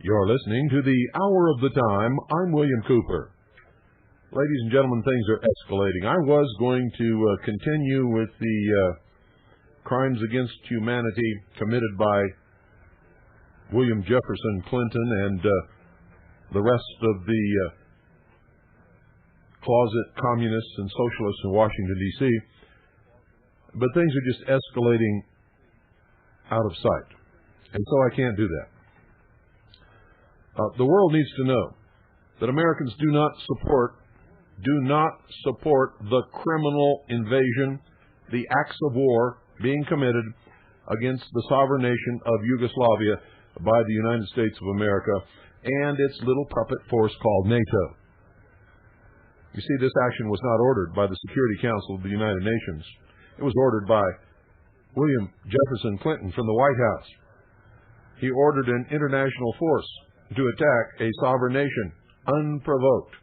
You're listening to the Hour of the Time. I'm William Cooper. Ladies and gentlemen, things are escalating. I was going to continue with the crimes against humanity committed by William Jefferson Clinton and the rest of the closet communists and socialists in Washington, D.C., but things are just escalating out of sight, and so I can't do that. The world needs to know that Americans do not support the criminal invasion, the acts of war being committed against the sovereign nation of Yugoslavia by the United States of America and its little puppet force called NATO. You see, this action was not ordered by the Security Council of the United Nations. It was ordered by William Jefferson Clinton from the White House. He ordered an international force to attack a sovereign nation unprovoked.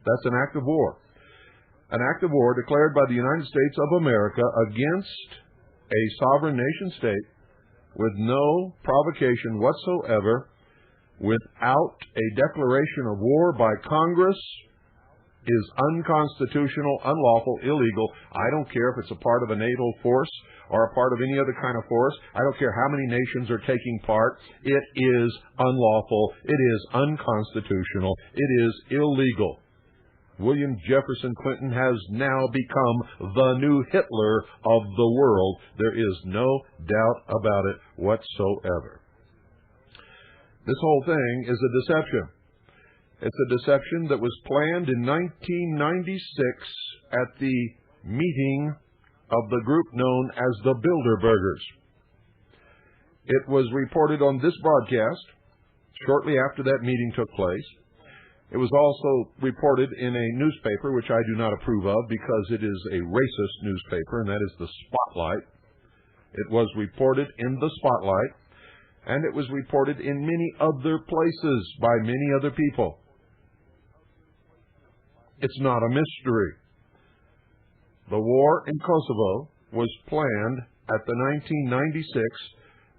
That's an act of war. An act of war declared by the United States of America against a sovereign nation state with no provocation whatsoever, without a declaration of war by Congress, is unconstitutional, unlawful, illegal. I don't care if it's a part of a NATO force or a part of any other kind of force. I don't care how many nations are taking part. It is unlawful. It is unconstitutional. It is illegal. William Jefferson Clinton has now become the new Hitler of the world. There is no doubt about it whatsoever. This whole thing is a deception. It's a deception that was planned in 1996 at the meeting of the group known as the Bilderbergers. It was reported on this broadcast shortly after that meeting took place. It was also reported in a newspaper, which I do not approve of because it is a racist newspaper, and that is the Spotlight. It was reported in the Spotlight, and it was reported in many other places by many other people. It's not a mystery. The war in Kosovo was planned at the 1996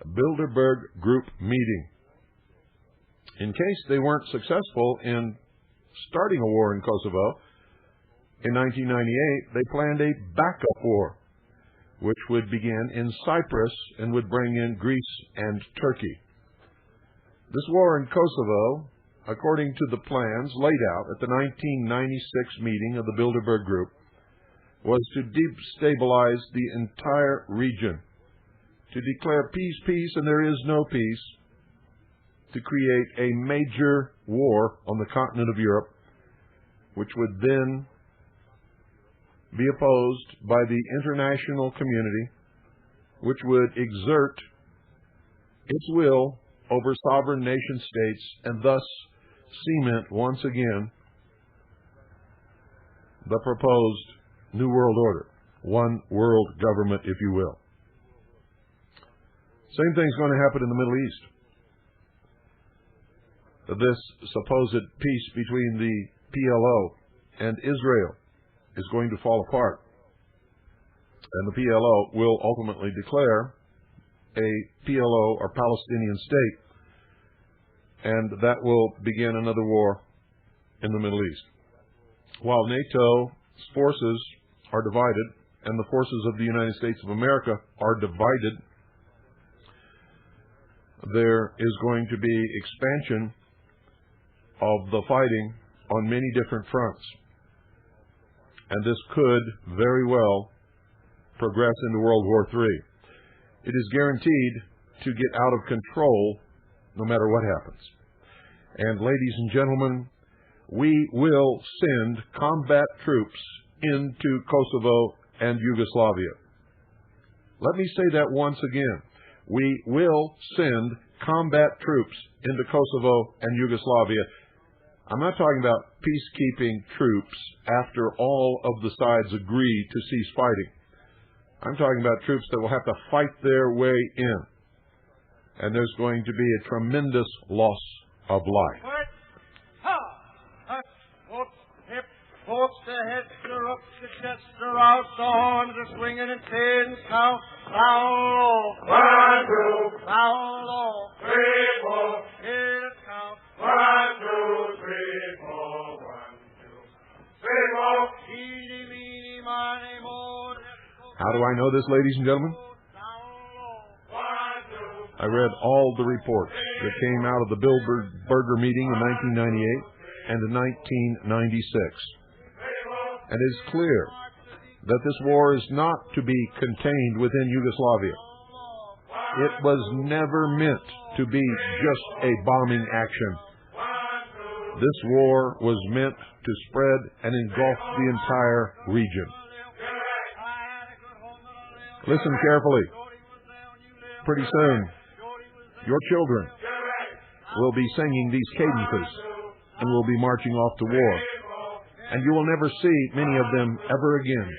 Bilderberg Group meeting. In case they weren't successful in starting a war in Kosovo, in 1998, they planned a backup war, which would begin in Cyprus and would bring in Greece and Turkey. This war in Kosovo, according to the plans laid out at the 1996 meeting of the Bilderberg Group, was to destabilize the entire region, to declare peace, peace, and there is no peace, to create a major war on the continent of Europe, which would then be opposed by the international community, which would exert its will over sovereign nation states and thus cement once again the proposed New World Order, one world government, if you will. Same thing's going to happen in the Middle East. This supposed peace between the PLO and Israel is going to fall apart, and the PLO will ultimately declare a PLO or Palestinian state, and that will begin another war in the Middle East. While NATO's forces are divided and the forces of the United States of America are divided, there is going to be expansion of the fighting on many different fronts. and this could very well progress into World War III. It is guaranteed to get out of control no matter what happens. And ladies and gentlemen, we will send combat troops into Kosovo and Yugoslavia. Let me say that once again. We will send combat troops into Kosovo and Yugoslavia. I'm not talking about peacekeeping troops after all of the sides agree to cease fighting. I'm talking about troops that will have to fight their way in. And there's going to be a tremendous loss of life. Folks, the heads are up, the chests are out, the horns are swinging and tens count. Down low. 1, 2. Down low. 3, 4. Here it counts. 1, 2, 3, 4. 1, 2, 3, 4. Eeny, meeny, miny, mo. How do I know this, ladies and gentlemen? I read all the reports that came out of the Bilderberger meeting in 1998 and in 1996. And it is clear that this war is not to be contained within Yugoslavia. It was never meant to be just a bombing action. This war was meant to spread and engulf the entire region. Listen carefully. Pretty soon, your children will be singing these cadences and will be marching off to war. And you will never see many of them ever again.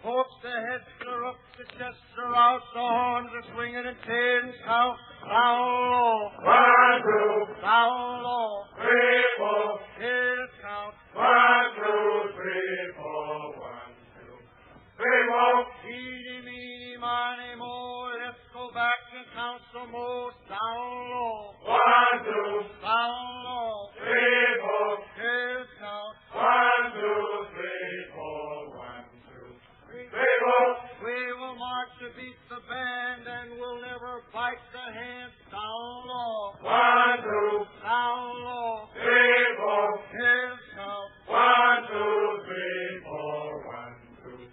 Folks, the heads are up, the chests are out, the horns are swinging and tens count. Down low. 1, 2. Down low. 3, 4. Here it counts. 1, 2, 3, 4. 1, 2, 3, 4. Eeny, meeny, miny, mo. Let's go back and count some more. Down low. 1, 2. Down low. 3, 4. Here it counts. 1, 2, 3, 4. 1, 2, 3, 4. We will march to beat the band, and we'll never bite the hand. Down low. 1, 2. Down low. 3, 4. Here it counts. 1, 2, 3, 4. 1, 2,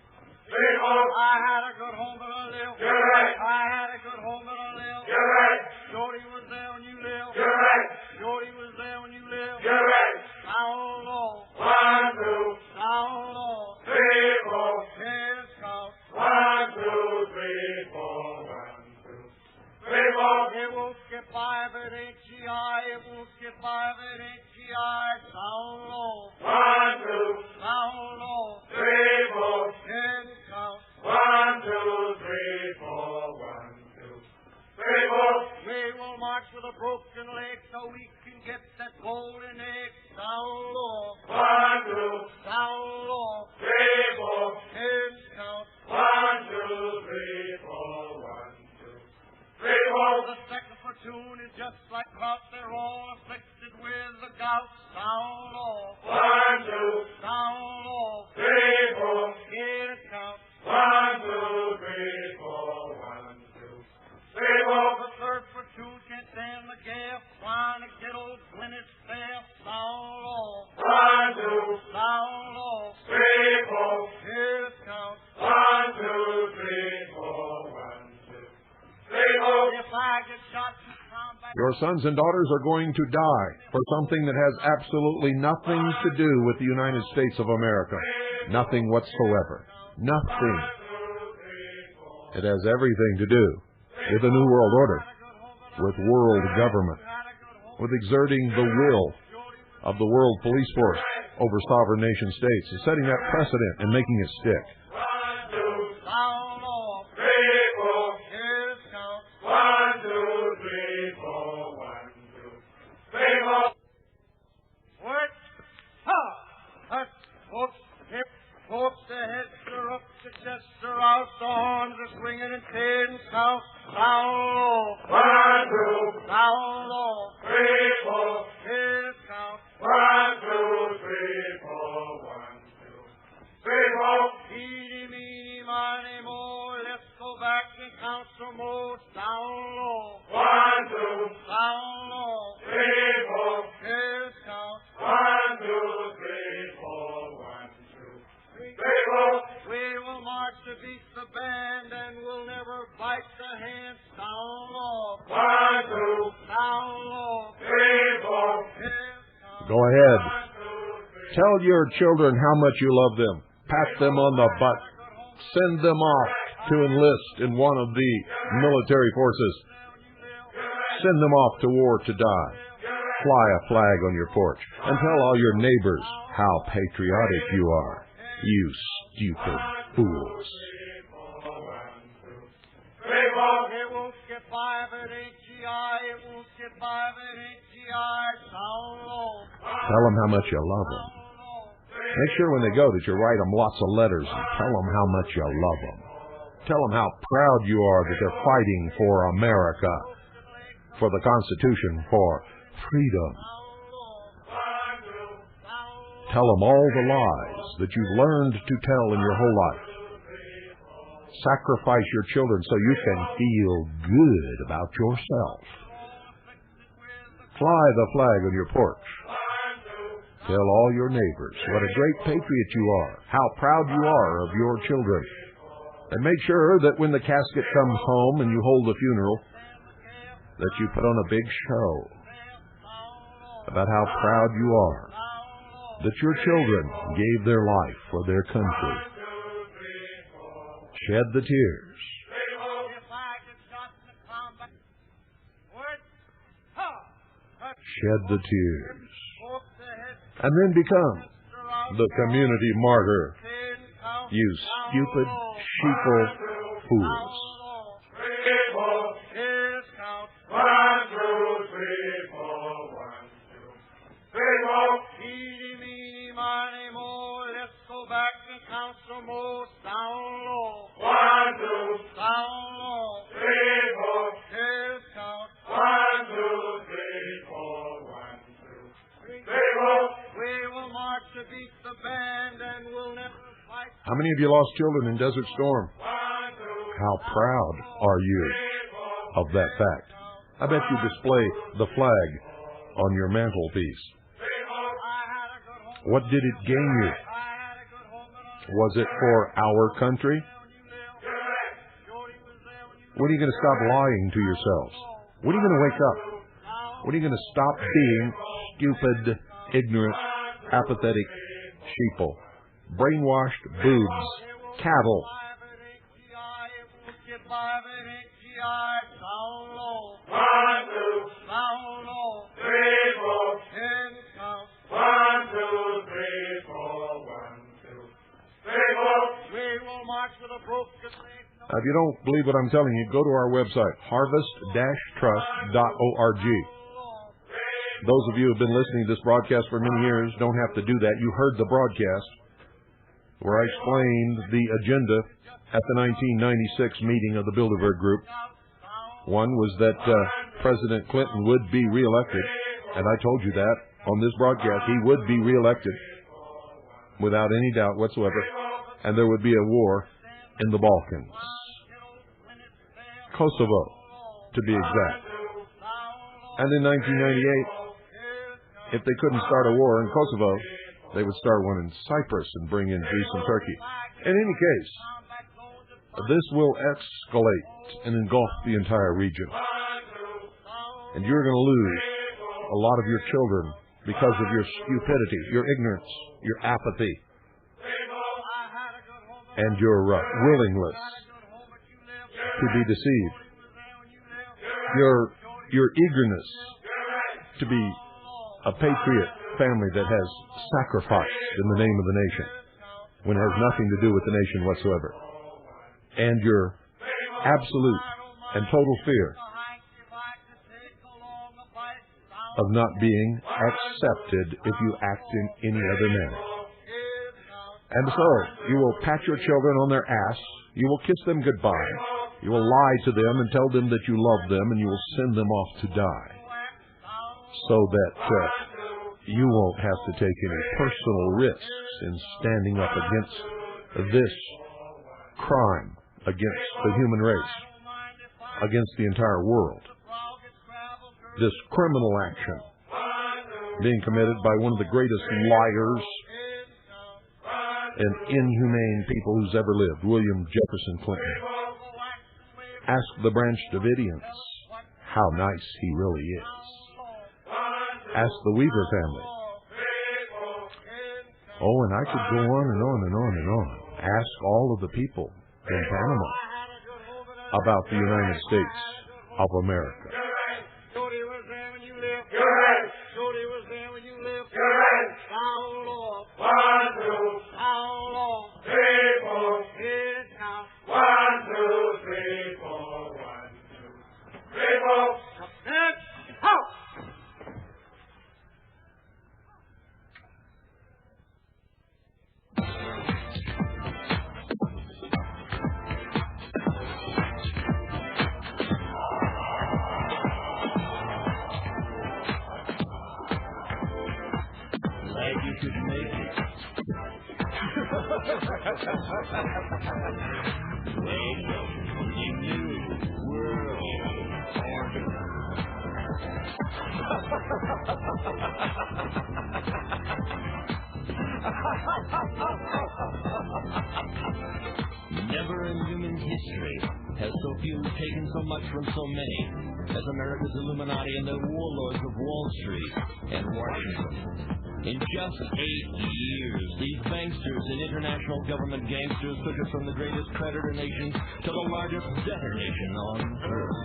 3, 4. I had a good home and I lived. You're right. I had a good home and I lived. You're right. Jody was there when you lived. You're right. Jody was there when you lived. You're right. Down low. 1, 2. Down low. 3, 4. Here it counts. 1, 2, 3, 4. 1, 2, 3, 4. It won't get by if it ain't GI. It won't get by if it ain't GI. Down low. 1, 2. Down low. 3, 4. Here it counts. 1, 2, 3, 4. 1, 2, 3, 4. We will march with a broken leg so we can get that golden egg. Down low. 1, 2. Down low. 3, 4. Here it counts. 1, 2, 3, 4. 1, 2, 3, 4. The second platoon is just like Kraut. They're all afflicted with the gout. Down low. 1, 2. Down low. 3, 4. Here it counts. 1, 2, 3, 4. 1, 2, 3, 4. The third platoon can't stand the gale, trying to get old Glennis there. Down low. 1, 2. Down low. 3, 4. Here it counts. 1, 2, 3, 4. 1, 2, 3, 4. If I get shot in combat. Your sons and daughters are going to die for something that has absolutely nothing to do with the United States of America. Nothing whatsoever. Nothing. It has everything to do with the New World Order, with world government, with exerting the will of the world police force over sovereign nation states, and setting that precedent and making it stick. 1, 2. Down low. 3, 4. Here it counts. 1, 2, 3, 4. 1, 2, 3, 4. What? Ha! Hut. Hooks. Hip. Folks, the heads are up, the chests are out, the horns are swinging and tails count. Down low. 1, 2. Down low. 3, 4. Tails count. 1, 2, 3, 4. 1, 2, 3, 4. Eeny, meeny, miny, mo. Let's go back and count some more. Down low. 1, 2. Down low. 3, 4. Tails count. 1, 2, 3, 4. 1, 2, 3, 4. We will march to beat the band, and we'll never bite the hands. Down low. 1, 2. Down low. 3, 4. Tails count. Go ahead. Tell your children how much you love them. Pat them on the butt. Send them off to enlist in one of the military forces. Send them off to war to die. Fly a flag on your porch and tell all your neighbors how patriotic you are. You stupid fools. It won't get by if it ain't GI. It won't get by if it ain't GI. Down low. Tell them how much you love them. Make sure when they go that you write them lots of letters and tell them how much you love them. Tell them how proud you are that they're fighting for America, for the Constitution, for freedom. Tell them all the lies that you've learned to tell in your whole life. Sacrifice your children so you can feel good about yourself. Fly the flag on your porch. Tell all your neighbors what a great patriot you are, how proud you are of your children. And make sure that when the casket comes home and you hold the funeral, that you put on a big show about how proud you are that your children gave their life for their country. Shed the tears. Shed the tears. And then become the community martyr, you stupid, sheeple fools. 1, 2, 3, 4. 1, 2, 3, 4. Eeny, meeny, miny, mo. Let's go back and count some more. Down low. 1, 2. Down low. 3, 4. Tails count. 1, 2, 3, 4. 1, 2, 3, 4. We will march to beat the band, and we'll never fight. How many of you lost children in Desert Storm? 1, 2. How proud are you of that fact? I bet you display the flag on your mantelpiece. What did it gain you? Was it for our country? When are you going to stop lying to yourselves? When are you going to wake up? When are you going to stop being stupid, ignorant, apathetic sheeple, brainwashed boobs, cattle? Now, if you don't believe what I'm telling you, go to our website, harvest-trust.org. Those of you who have been listening to this broadcast for many years don't have to do that. You heard the broadcast where I explained the agenda at the 1996 meeting of the Bilderberg Group. One was that President Clinton would be reelected, and I told you that on this broadcast. He would be reelected without any doubt whatsoever, and there would be a war in the Balkans. Kosovo, to be exact. And in 1998, if they couldn't start a war in Kosovo, they would start one in Cyprus and bring in Greece and Turkey. In any case, this will escalate and engulf the entire region. And you're going to lose a lot of your children because of your stupidity, your ignorance, your apathy, and your willingness to be deceived. Your eagerness to be a patriot family that has sacrificed in the name of the nation when it has nothing to do with the nation whatsoever. And your absolute and total fear of not being accepted if you act in any other manner. And so, you will pat your children on their ass, you will kiss them goodbye, you will lie to them and tell them that you love them, and you will send them off to die, so that you won't have to take any personal risks in standing up against this crime against the human race, against the entire world. This criminal action being committed by one of the greatest liars and inhumane people who's ever lived, William Jefferson Clinton. Ask the Branch Davidians how nice he really is. Ask the Weaver family. Oh, and I could go on and on and on and on. Ask all of the people in Panama about the United States of America. Shorty was there when you lived. You're right. Shorty was there when you lived. You're right. How long? 1, 2. How long? 3, 4. Here's now. 1, 2, 3, 4. 1, 2, 3, 4. And out. Never in human history has so few taken so much from so many as America's Illuminati and the warlords of Wall Street and Washington. In just 8 years, these banksters and international government gangsters took us from the greatest creditor nation to the largest debtor nation on earth.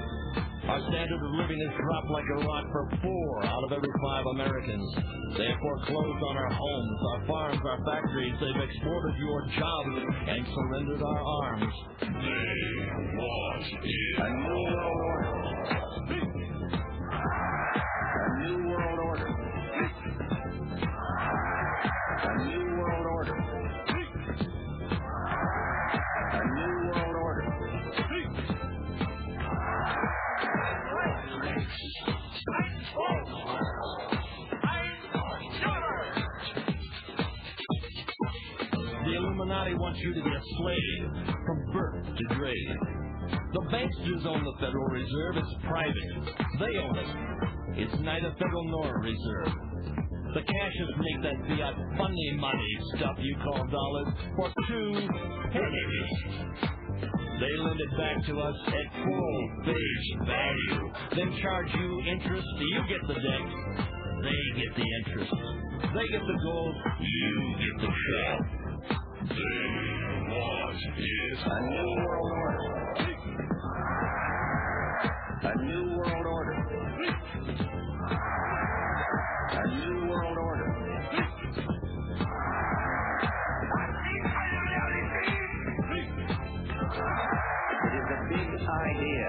Our standard of living has dropped like a rock for 4 out of every 5 Americans. They have foreclosed on our homes, our farms, our factories. They've exported your jobs and surrendered our arms. They want a new world order. A new world order. A new world order. A new world order. The Illuminati wants you to be a slave from birth to grave. The banksters own the Federal Reserve. It's private. They own it. It's neither federal nor reserve. The cashiers make that fiat funny money stuff you call dollars for 2 pennies. They lend it back to us at full face value, then charge you interest. You get the debt, they get the interest. They get the gold, you get the shell. They want is a new world order. A new world order. A new world order. It is a big idea.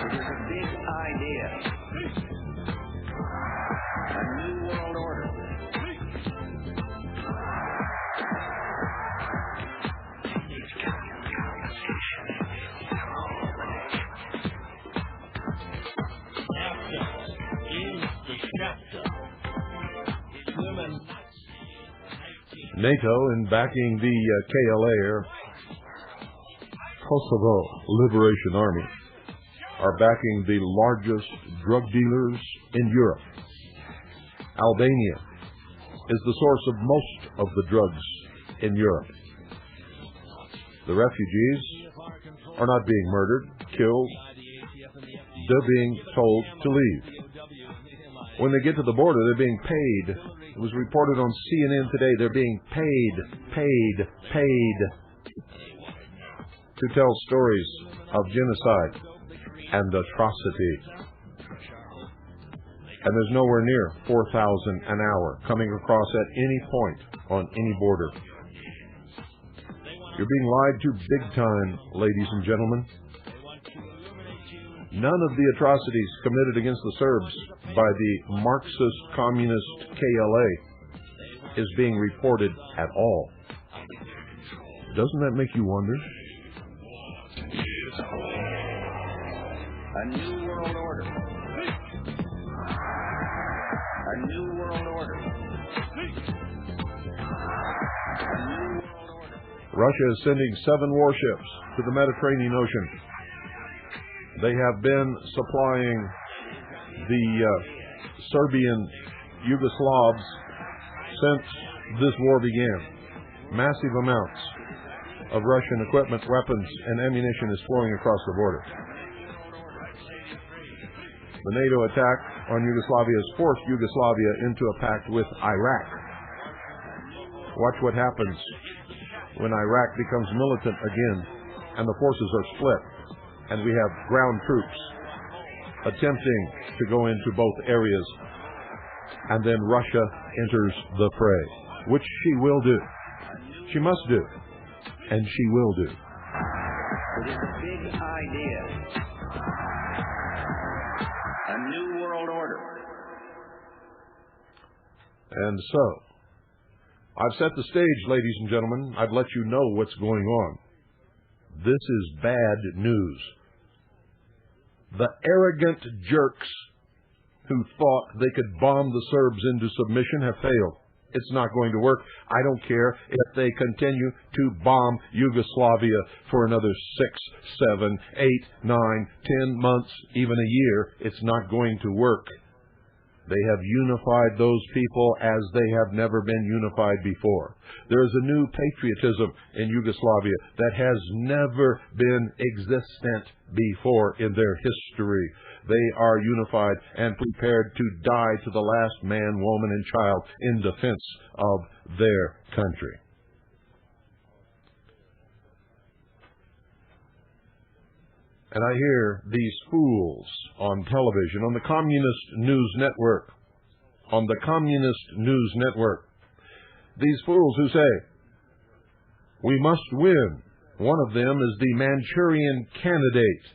It is a big idea. A new world order. NATO, in backing the KLA, or Kosovo Liberation Army, are backing the largest drug dealers in Europe. Albania is the source of most of the drugs in Europe. The refugees are not being murdered, killed. They're being told to leave. When they get to the border, they're being paid. It was reported on CNN today. They're being paid to tell stories of genocide and atrocity. And there's nowhere near 4,000 an hour coming across at any point on any border. You're being lied to big time, ladies and gentlemen. None of the atrocities committed against the Serbs by the Marxist Communist KLA is being reported at all. Doesn't that make you wonder? A new world order. A new world order. A new world order. Russia is sending 7 warships to the Mediterranean Ocean. They have been supplying the Serbian Yugoslavs since this war began. Massive amounts of Russian equipment, weapons, and ammunition is flowing across the border. The NATO attack on Yugoslavia has forced Yugoslavia into a pact with Iraq. Watch what happens when Iraq becomes militant again and the forces are split and we have ground troops attempting to go into both areas, and then Russia enters the fray, which she will do. She must do, and she will do. It is a big idea. A new world order. And so, I've set the stage, ladies and gentlemen. I've let you know what's going on. This is bad news. The arrogant jerks who thought they could bomb the Serbs into submission have failed. It's not going to work. I don't care if they continue to bomb Yugoslavia for another 6, 7, 8, 9, 10 months, even a year. It's not going to work. They have unified those people as they have never been unified before. There is a new patriotism in Yugoslavia that has never been existent before in their history. They are unified and prepared to die to the last man, woman, and child in defense of their country. And I hear these fools on television, on the Communist News Network, these fools who say, we must win. One of them is the Manchurian candidate,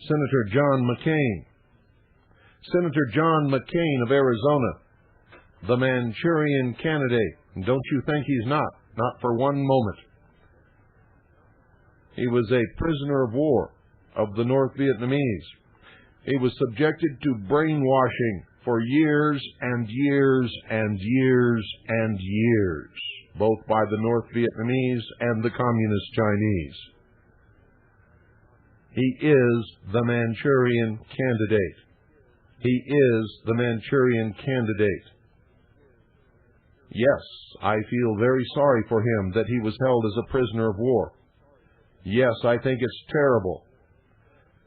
Senator John McCain. Senator John McCain of Arizona, the Manchurian candidate. And don't you think he's not for one moment. He was a prisoner of war of the North Vietnamese. He was subjected to brainwashing for years and years and years and years, both by the North Vietnamese and the Communist Chinese. He is the Manchurian candidate. He is the Manchurian candidate. Yes, I feel very sorry for him that he was held as a prisoner of war. Yes, I think it's terrible.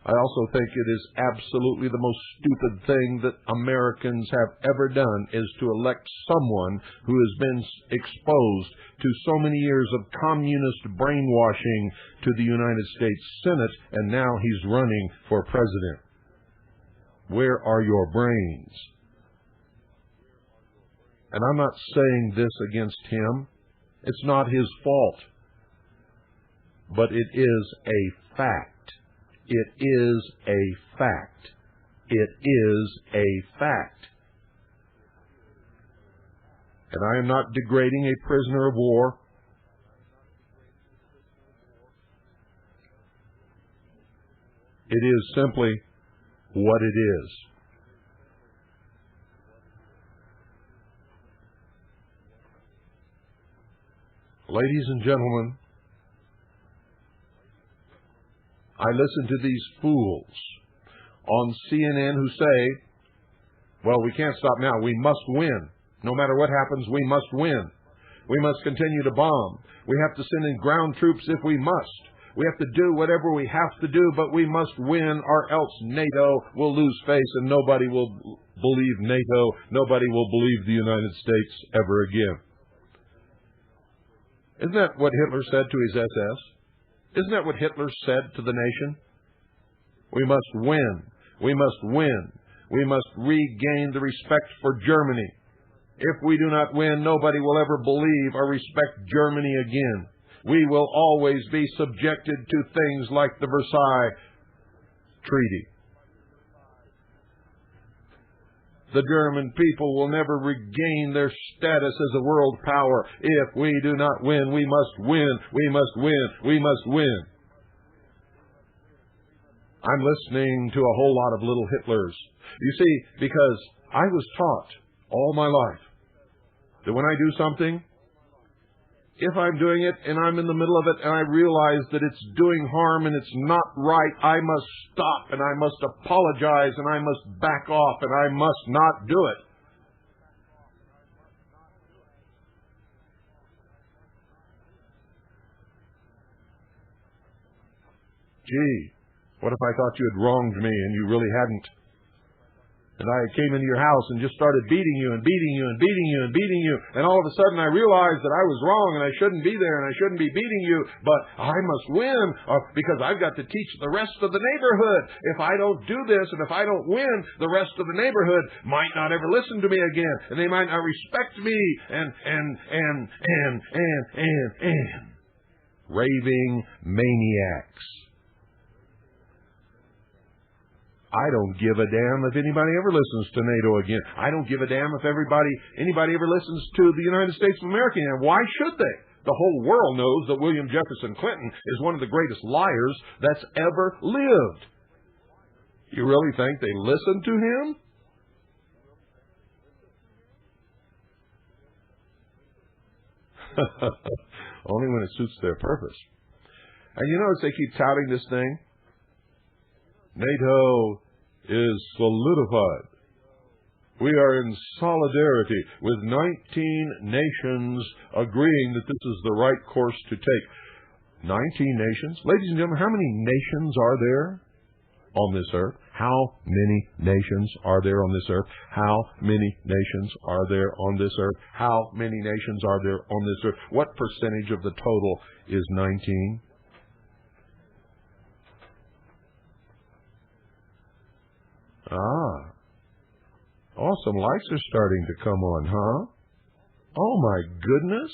I also think it is absolutely the most stupid thing that Americans have ever done is to elect someone who has been exposed to so many years of communist brainwashing to the United States Senate, and now he's running for president. Where are your brains? And I'm not saying this against him. It's not his fault. But it is a fact. It is a fact. It is a fact. And I am not degrading a prisoner of war. It is simply what it is. Ladies and gentlemen, I listen to these fools on CNN who say, well, we can't stop now. We must win. No matter what happens, we must win. We must continue to bomb. We have to send in ground troops if we must. We have to do whatever we have to do, but we must win, or else NATO will lose face and nobody will believe NATO. Nobody will believe the United States ever again. Isn't that what Hitler said to his SS? Isn't that what Hitler said to the nation? We must win. We must win. We must regain the respect for Germany. If we do not win, nobody will ever believe or respect Germany again. We will always be subjected to things like the Versailles Treaty. The German people will never regain their status as a world power. If we do not win, we must win. We must win. We must win. I'm listening to a whole lot of little Hitlers. You see, because I was taught all my life that when I do something, if I'm doing it and I'm in the middle of it and I realize that it's doing harm and it's not right, I must stop and I must apologize and I must back off and I must not do it. Gee, what if I thought you had wronged me and you really hadn't? And I came into your house and just started beating you and beating you and beating you and beating you. And all of a sudden I realized that I was wrong and I shouldn't be there and I shouldn't be beating you. But I must win because I've got to teach the rest of the neighborhood. If I don't do this and if I don't win, the rest of the neighborhood might not ever listen to me again. And they might not respect me and raving maniacs. I don't give a damn if anybody ever listens to NATO again. I don't give a damn if anybody ever listens to the United States of America again. Why should they? The whole world knows that William Jefferson Clinton is one of the greatest liars that's ever lived. You really think they listen to him? Only when it suits their purpose. And you notice they keep touting this thing. NATO is solidified. We are in solidarity with 19 nations agreeing that this is the right course to take. 19 nations? Ladies and gentlemen, how many nations are there on this earth? How many nations are there on this earth? How many nations are there on this earth? How many nations are there on this earth? What percentage of the total is 19? Some lights are starting to come on, huh? Oh, my goodness.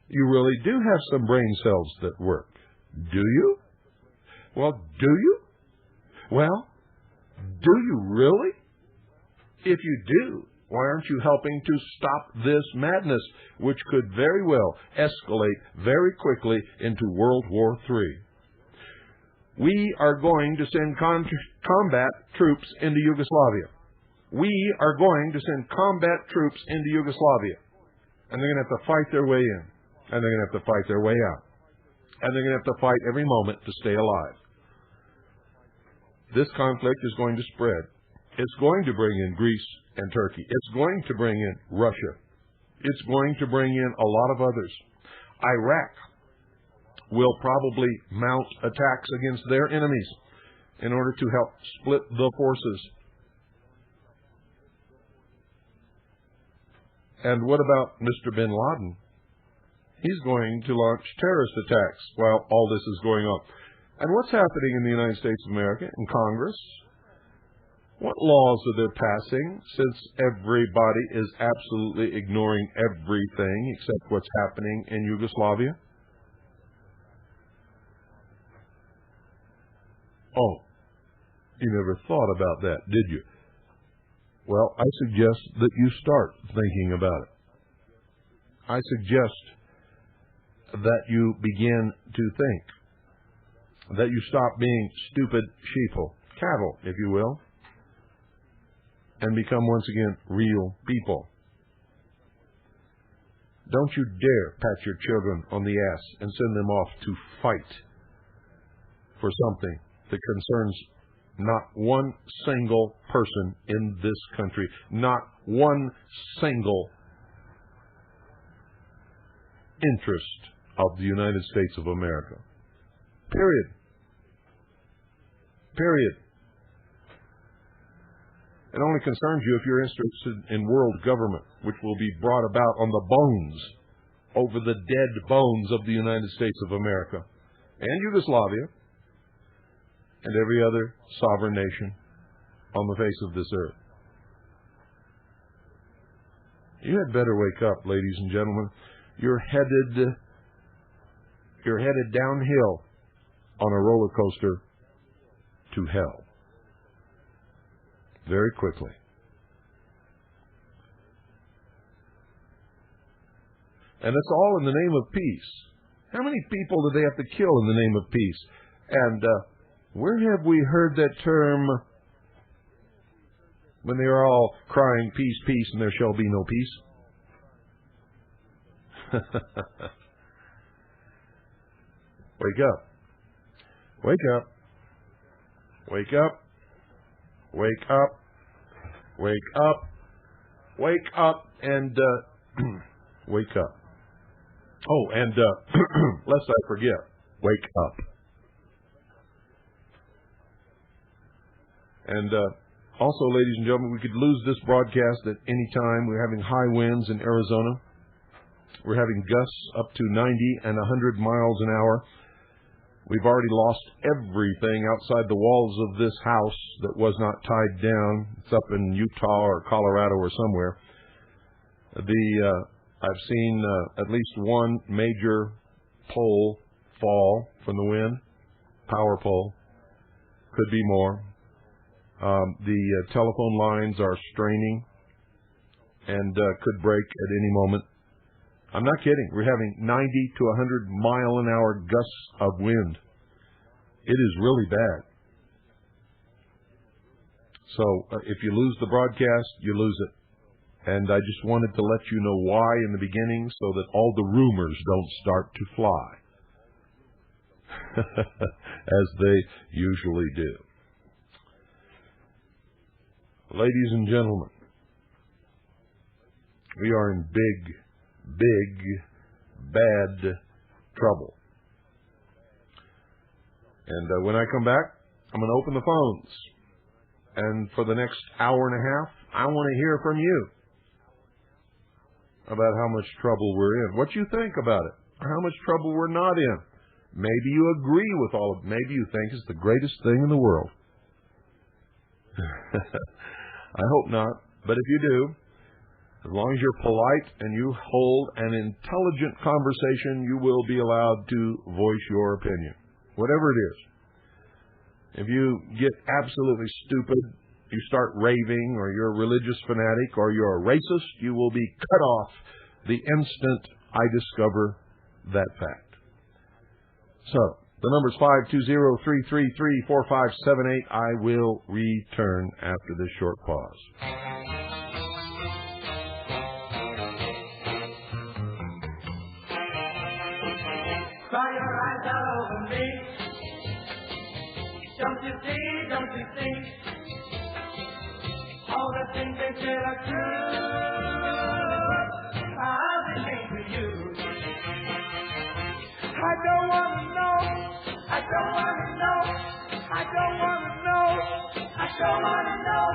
You really do have some brain cells that work. Do you? Well, do you? Well, do you really? If you do, why aren't you helping to stop this madness, which could very well escalate very quickly into World War III? We are going to send combat troops into Yugoslavia. We are going to send combat troops into Yugoslavia. And they're going to have to fight their way in. And they're going to have to fight their way out. And they're going to have to fight every moment to stay alive. This conflict is going to spread. It's going to bring in Greece and Turkey. It's going to bring in Russia. It's going to bring in a lot of others. Iraq will probably mount attacks against their enemies in order to help split the forces. And what about Mr. bin Laden? He's going to launch terrorist attacks while all this is going on. And what's happening in the United States of America, in Congress? What laws are they passing, since everybody is absolutely ignoring everything except what's happening in Yugoslavia? Oh, you never thought about that, did you? Well, I suggest that you start thinking about it. I suggest that you begin to think, that you stop being stupid sheeple, cattle, if you will, and become once again real people. Don't you dare pat your children on the ass and send them off to fight for something that concerns not one single person in this country, not one single interest of the United States of America. Period. Period. It only concerns you if you're interested in world government, which will be brought about on the bones, over the dead bones of the United States of America and Yugoslavia and every other sovereign nation on the face of this earth. You had better wake up, ladies and gentlemen. You're headed downhill on a roller coaster to hell. Very quickly. And it's all in the name of peace. How many people do they have to kill in the name of peace? And where have we heard that term when they are all crying, peace, peace, and there shall be no peace? Wake up. Wake up. Wake up. Wake up. Wake up. Wake up. And wake up. Oh, and lest I forget, wake up. And also, ladies and gentlemen, we could lose this broadcast at any time. We're having high winds in Arizona. We're having gusts up to 90 and 100 miles an hour. We've already lost everything outside the walls of this house that was not tied down. It's up in Utah or Colorado or somewhere. I've seen at least one major pole fall from the wind, power pole. Could be more. The telephone lines are straining and could break at any moment. I'm not kidding. We're having 90 to 100 mile an hour gusts of wind. It is really bad. So if you lose the broadcast, you lose it. And I just wanted to let you know why in the beginning so that all the rumors don't start to fly. As they usually do. Ladies and gentlemen, we are in big, bad trouble. And when I come back, I'm going to open the phones. And for the next hour and a half, I want to hear from you about how much trouble we're in. What you think about it, or how much trouble we're not in. Maybe you agree with all of it. Maybe you think it's the greatest thing in the world. I hope not. But if you do, as long as you're polite and you hold an intelligent conversation, you will be allowed to voice your opinion, whatever it is. If you get absolutely stupid, you start raving, or you're a religious fanatic, or you're a racist, you will be cut off the instant I discover that fact. So, the number is 520-333-4578. I will return after this short pause. Cry your eyes out over me. Don't you see, don't you see? All the things they said are true. I'll be to you. I don't want to know. I don't want to know. I don't want to know. I don't want to know.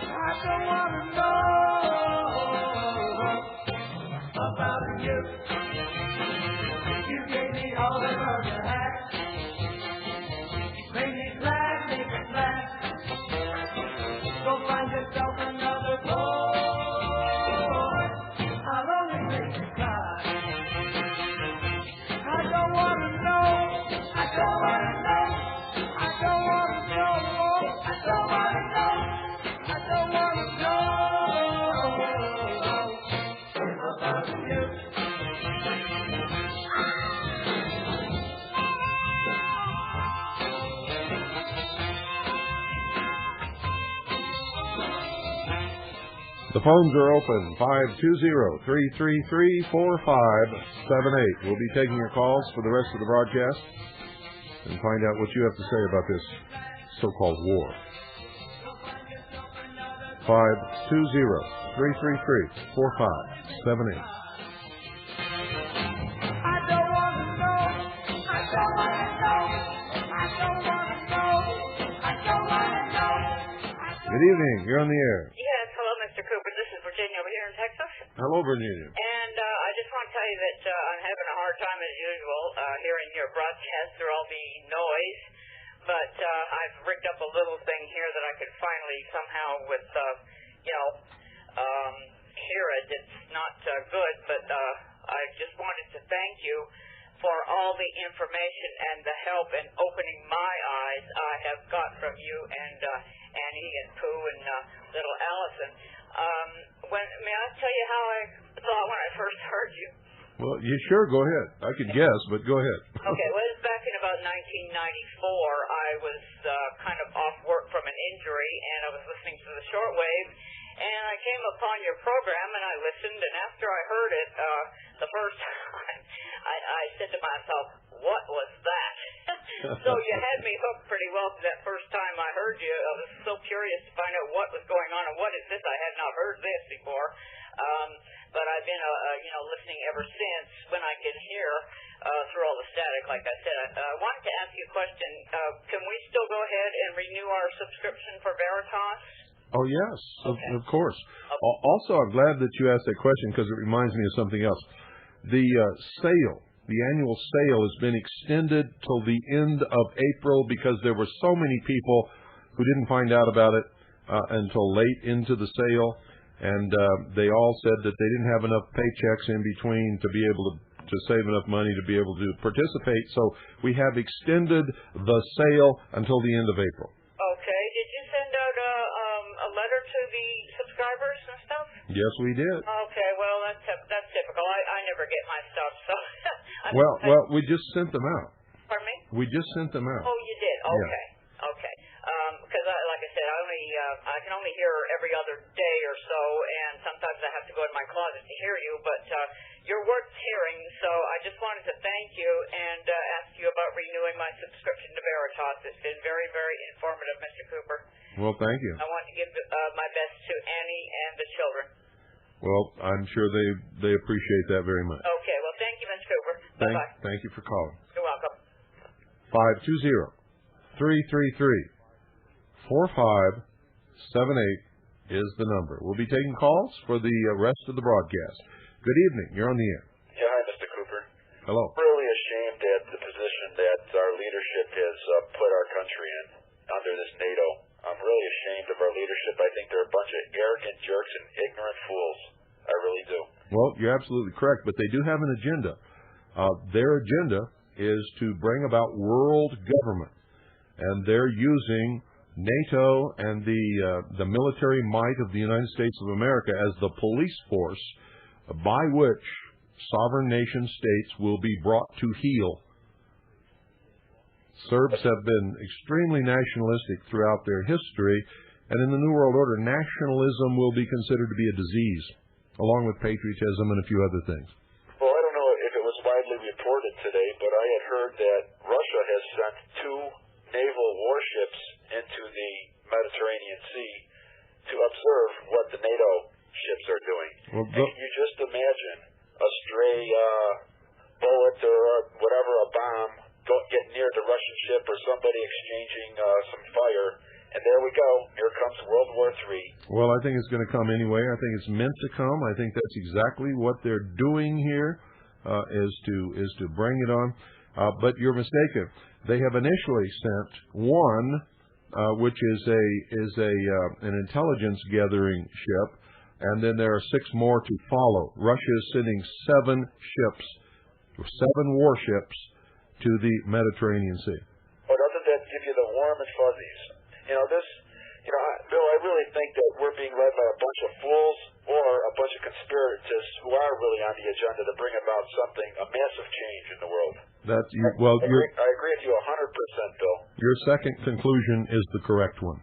I don't want to know about you. You gave me all the love you had. Made me glad, make me glad. Go find yourself another boy. I'll only make you cry. I don't want to know. I don't want to know. I don't want to know. I don't want to know. I don't want to know about you. The phones are open, 520-333-4578. We'll be taking your calls for the rest of the broadcast and find out what you have to say about this so-called war. 520-333-4578. Good evening. You're on the air. Yes, hello, Mr. Cooper. This is Virginia over here in Texas. Hello, Virginia. And I just want to tell you that I'm having a hard time, as usual, hearing your broadcast through all the noise. But I've rigged up a little thing here that I could finally somehow with, hear it. It's not good, but I just wanted to thank you for all the information and the help in opening my eyes I have got from you and Annie and Pooh and little Allison. May I tell you how I thought when I first heard you? Well, you sure go ahead. I could guess, but go ahead. Okay, well, it was back in about 1994. I was kind of off work from an injury, and I was listening to the shortwave, and I came upon your program, and I listened, and after I heard it the first time, I said to myself, what was that? So you had me hooked pretty well for that first time I heard you. I was so curious to find out what was going on, and what is this? I had not heard this before. But I've been, listening ever since when I could hear through all the static, like I said. I wanted to ask you a question. Can we still go ahead and renew our subscription for Veritas? Oh, yes, Okay. of course. Okay. Also, I'm glad that you asked that question because it reminds me of something else. The the annual sale has been extended till the end of April because there were so many people who didn't find out about it until late into the sale. And they all said that they didn't have enough paychecks in between to be able to save enough money to be able to participate. So we have extended the sale until the end of April. Okay. Did you send out a letter to the subscribers and stuff? Yes, we did. Okay. Well, that's typical. I never get my stuff, so. Well, we just sent them out. Pardon me? We just sent them out. Oh, you did. Okay. Yeah. Okay. Because, like I said, I can only hear every other day or so, and sometimes I have to go in my closet to hear you. But you're worth hearing, so I just wanted to thank you and ask you about renewing my subscription to Veritas. It's been very, very informative, Mr. Cooper. Well, thank you. I want to give my best to Annie and the children. Well, I'm sure they appreciate that very much. Okay. Well, thank you, Mr. Cooper. Bye-bye. Thank you for calling. You're welcome. 520-333-4578 is the number. We'll be taking calls for the rest of the broadcast. Good evening. You're on the air. Yeah, hi, Mr. Cooper. Hello. I'm really ashamed at the position that our leadership has put our country in under this NATO. I'm really ashamed of our leadership. I think they're a bunch of arrogant jerks and ignorant fools. I really do. Well, you're absolutely correct, but they do have an agenda. Their agenda is to bring about world government, and they're using NATO and the military might of the United States of America as the police force by which sovereign nation states will be brought to heel. Serbs have been extremely nationalistic throughout their history, and in the New World Order, nationalism will be considered to be a disease, along with patriotism and a few other things. Well, I don't know if it was widely reported today, but I had heard that Russia has sent 2 naval warships into the Mediterranean Sea to observe what the NATO ships are doing. Well, and can you just imagine a stray bullet or whatever, a bomb, get near the Russian ship or somebody exchanging some fire, and there we go. Here comes World War III. Well, I think it's going to come anyway. I think it's meant to come. I think that's exactly what they're doing here, is to bring it on. But you're mistaken. They have initially sent one, which is an intelligence gathering ship, and then there are 6 more to follow. Russia is sending 7 ships, 7 warships to the Mediterranean Sea. Well, doesn't that give you the warm and fuzzies? Bill, I really think that we're being led by a bunch of fools or a bunch of conspirators who are really on the agenda to bring about a massive change in the world. I agree with you 100%, Bill. Your second conclusion is the correct one.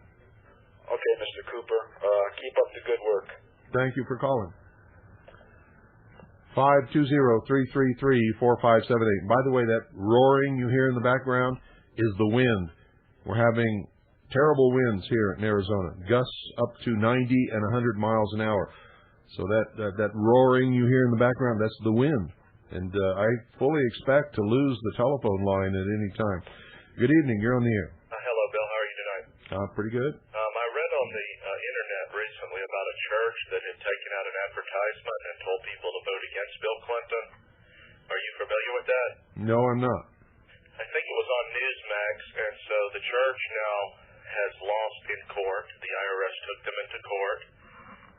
Okay, Mr. Cooper. Keep up the good work. Thank you for calling. 520-333-4578. By the way, that roaring you hear in the background is the wind. We're having terrible winds here in Arizona, gusts up to 90 and 100 miles an hour. So that roaring you hear in the background, that's the wind. And I fully expect to lose the telephone line at any time. Good evening. You're on the air. Hello, Bill. How are you tonight? Pretty good. I read on the internet recently about a church that had taken out an advertisement and told people to vote against Bill Clinton. Are you familiar with that? No, I'm not. I think it was on Newsmax, and so the church now has lost in court. The IRS took them into court.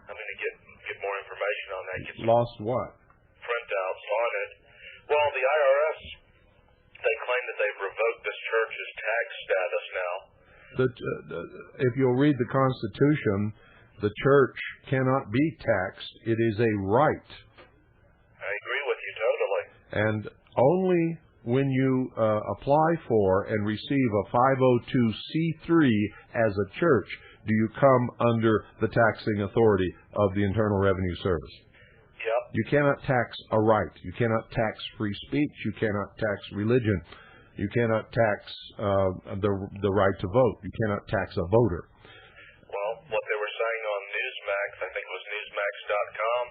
I'm going to get more information on that. Lost what? Printouts on it. Well, the IRS, they claim that they've revoked this church's tax status now. If you'll read the Constitution, the church cannot be taxed. It is a right. I agree with you totally. And only when you apply for and receive a 502c3 as a church do you come under the taxing authority of the Internal Revenue Service. Yep. You cannot tax a right. You cannot tax free speech. You cannot tax religion. You cannot tax the right to vote. You cannot tax a voter. Well, what they were saying on Newsmax, I think it was Newsmax.com,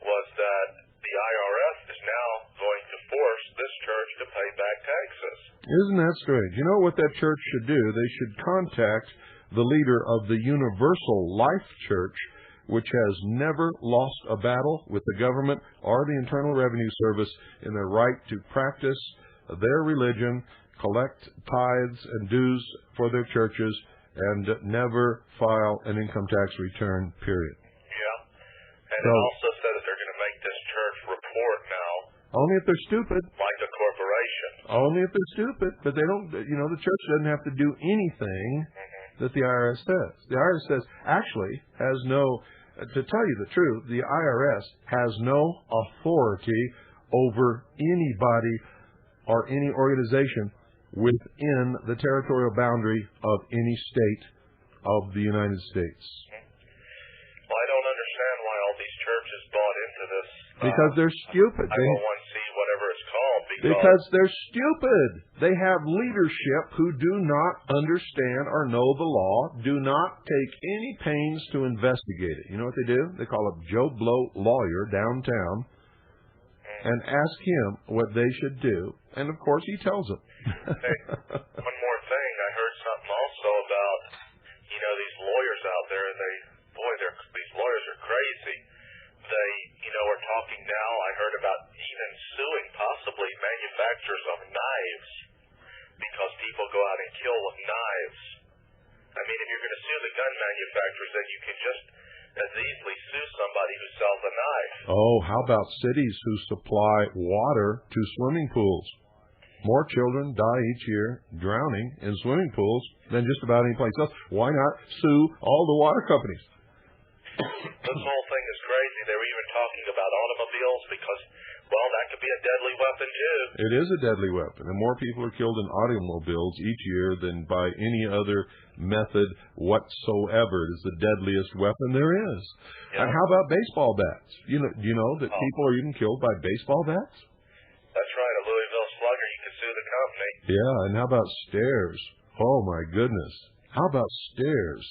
was that the IRS is now going to force this church to pay back taxes. Isn't that strange? You know what that church should do? They should contact the leader of the Universal Life Church, which has never lost a battle with the government or the Internal Revenue Service in their right to practice their religion, collect tithes and dues for their churches, and never file an income tax return, period. Yeah. And it also said that they're going to make this church report now. Only if they're stupid. Like a corporation. Only if they're stupid. But they don't, the church doesn't have to do anything that the IRS says. The IRS says, actually, has no, to tell you the truth, the IRS has no authority over anybody or any organization within the territorial boundary of any state of the United States. Well, I don't understand why all these churches bought into this. Because they're stupid. 501c, whatever it's called. Because they're stupid. They have leadership who do not understand or know the law, do not take any pains to investigate it. You know what they do? They call up Joe Blow lawyer downtown and ask him what they should do. And, of course, he tells them. Hey, one more thing. I heard something also about, these lawyers out there. These lawyers are crazy. They, are talking now. I heard about even suing possibly manufacturers of knives because people go out and kill with knives. I mean, if you're going to sue the gun manufacturers, then you can just as easily sue somebody who sells a knife. Oh, how about cities who supply water to swimming pools? More children die each year drowning in swimming pools than just about any place else. Why not sue all the water companies? This whole thing is crazy. They were even talking about automobiles because, well, that could be a deadly weapon too. It is a deadly weapon, and more people are killed in automobiles each year than by any other method whatsoever. It is the deadliest weapon there is. Yeah. And how about baseball bats? Do you know that people are even killed by baseball bats? That's right. A Louisville Slugger, you can sue the company. Yeah, and how about stairs? Oh, my goodness. How about stairs?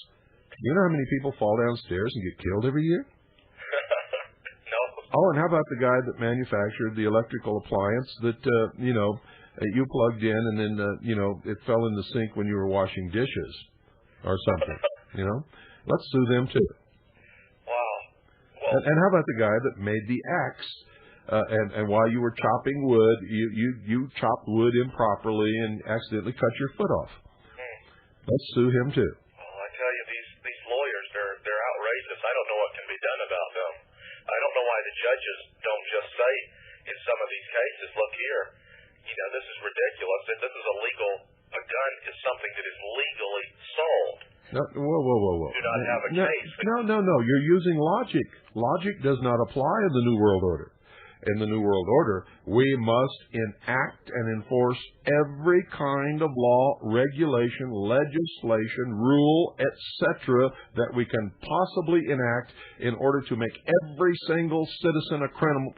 You know how many people fall downstairs and get killed every year? No. Oh, and how about the guy that manufactured the electrical appliance that, you plugged in and then, it fell in the sink when you were washing dishes or something, Let's sue them, too. Wow. Well, and how about the guy that made the axe, and while you were chopping wood, you chopped wood improperly and accidentally cut your foot off? Let's sue him, too. Well, I tell you, these lawyers, they're outrageous. I don't know what can be done about them. I don't know why the judges don't just say in some of these cases, look here, this is ridiculous. This is illegal. A gun is something that is legally sold. No, whoa. Do not have a case. No. You're using logic. Logic does not apply in the New World Order. In the New World Order, we must enact and enforce every kind of law, regulation, legislation, rule, etc. that we can possibly enact in order to make every single citizen a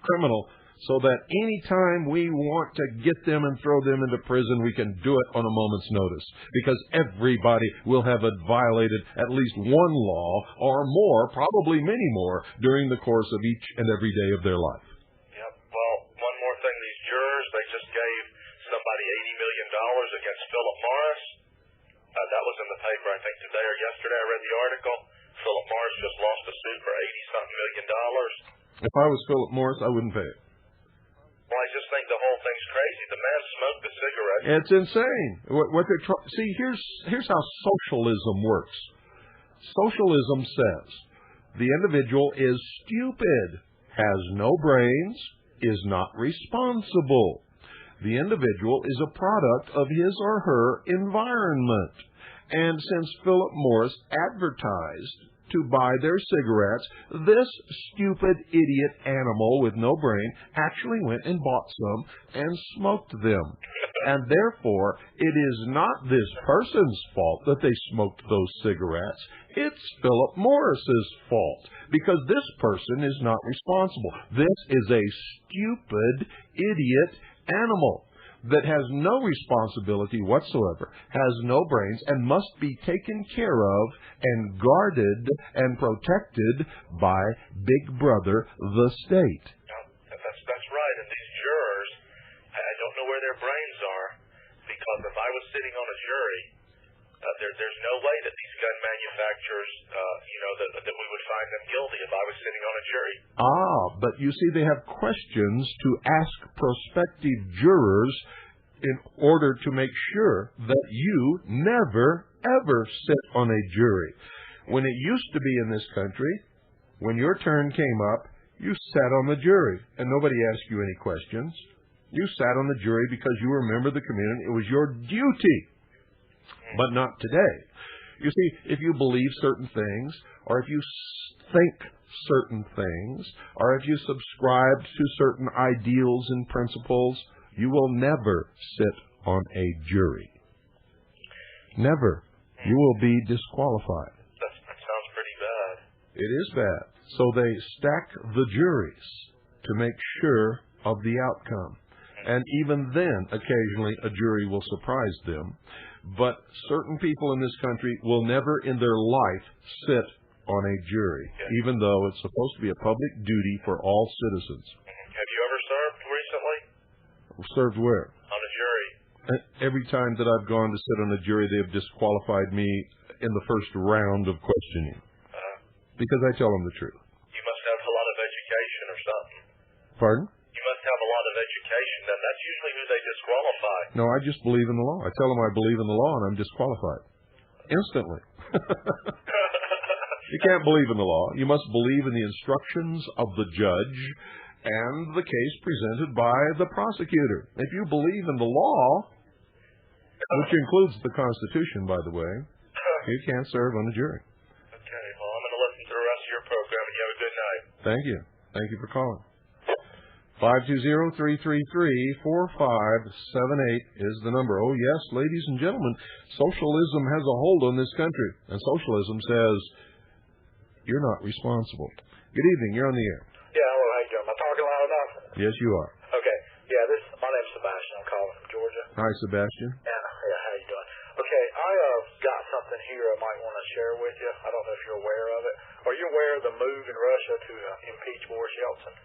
criminal, so that any time we want to get them and throw them into prison, we can do it on a moment's notice. Because everybody will have violated at least one law or more, probably many more, during the course of each and every day of their life. Yep. Well, one more thing. These jurors, they just gave somebody $80 million against Philip Morris. That was in the paper, I think, today or yesterday. I read the article. Philip Morris just lost a suit for $80-something million. If I was Philip Morris, I wouldn't pay it. Well, I just think the whole thing's crazy. The man smoked a cigarette. It's insane. What they're see, here's how socialism works. Socialism says the individual is stupid, has no brains, is not responsible. The individual is a product of his or her environment. And since Philip Morris advertised to buy their cigarettes, this stupid idiot animal with no brain actually went and bought some and smoked them. And therefore, it is not this person's fault that they smoked those cigarettes. It's Philip Morris's fault, because this person is not responsible. This is a stupid idiot animal that has no responsibility whatsoever, has no brains, and must be taken care of and guarded and protected by Big Brother, the state. That's right. And these jurors, I don't know where their brains are, because if I was sitting on a jury, there's no way that these gun manufacturers, that we would find them guilty if I was sitting on a jury. But you see, they have questions to ask prospective jurors in order to make sure that you never, ever sit on a jury. When it used to be in this country, when your turn came up, you sat on the jury, and nobody asked you any questions. You sat on the jury because you were a member of the community. It was your duty. But not today. You see, if you believe certain things, or if you think certain things, or if you subscribe to certain ideals and principles, you will never sit on a jury. Never. You will be disqualified. That sounds pretty bad. It is bad. So they stack the juries to make sure of the outcome. And even then, occasionally, a jury will surprise them. But certain people in this country will never in their life sit on a jury, even though it's supposed to be a public duty for all citizens. Have you ever served recently? Served where? On a jury. Every time that I've gone to sit on a jury, they have disqualified me in the first round of questioning. Because I tell them the truth. You must have a lot of education or something. Pardon? You must have a lot of education. That's usually who they disqualify. No, I just believe in the law. I tell them I believe in the law, and I'm disqualified. Instantly. You can't believe in the law. You must believe in the instructions of the judge and the case presented by the prosecutor. If you believe in the law, which includes the Constitution, by the way, you can't serve on the jury. Okay, well, I'm going to listen to the rest of your program, and you have a good night. Thank you. Thank you for calling. 520-333-4578 is the number. Oh, yes, ladies and gentlemen, socialism has a hold on this country, and socialism says you're not responsible. Good evening. You're on the air. Yeah, hello. How you doing? Am I talking loud enough? Yes, you are. Okay. Yeah, my name's Sebastian. I'm calling from Georgia. Hi, Sebastian. Yeah, how you doing? Okay, I got something here I might want to share with you. I don't know if you're aware of it. Are you aware of the move in Russia to impeach Boris Yeltsin?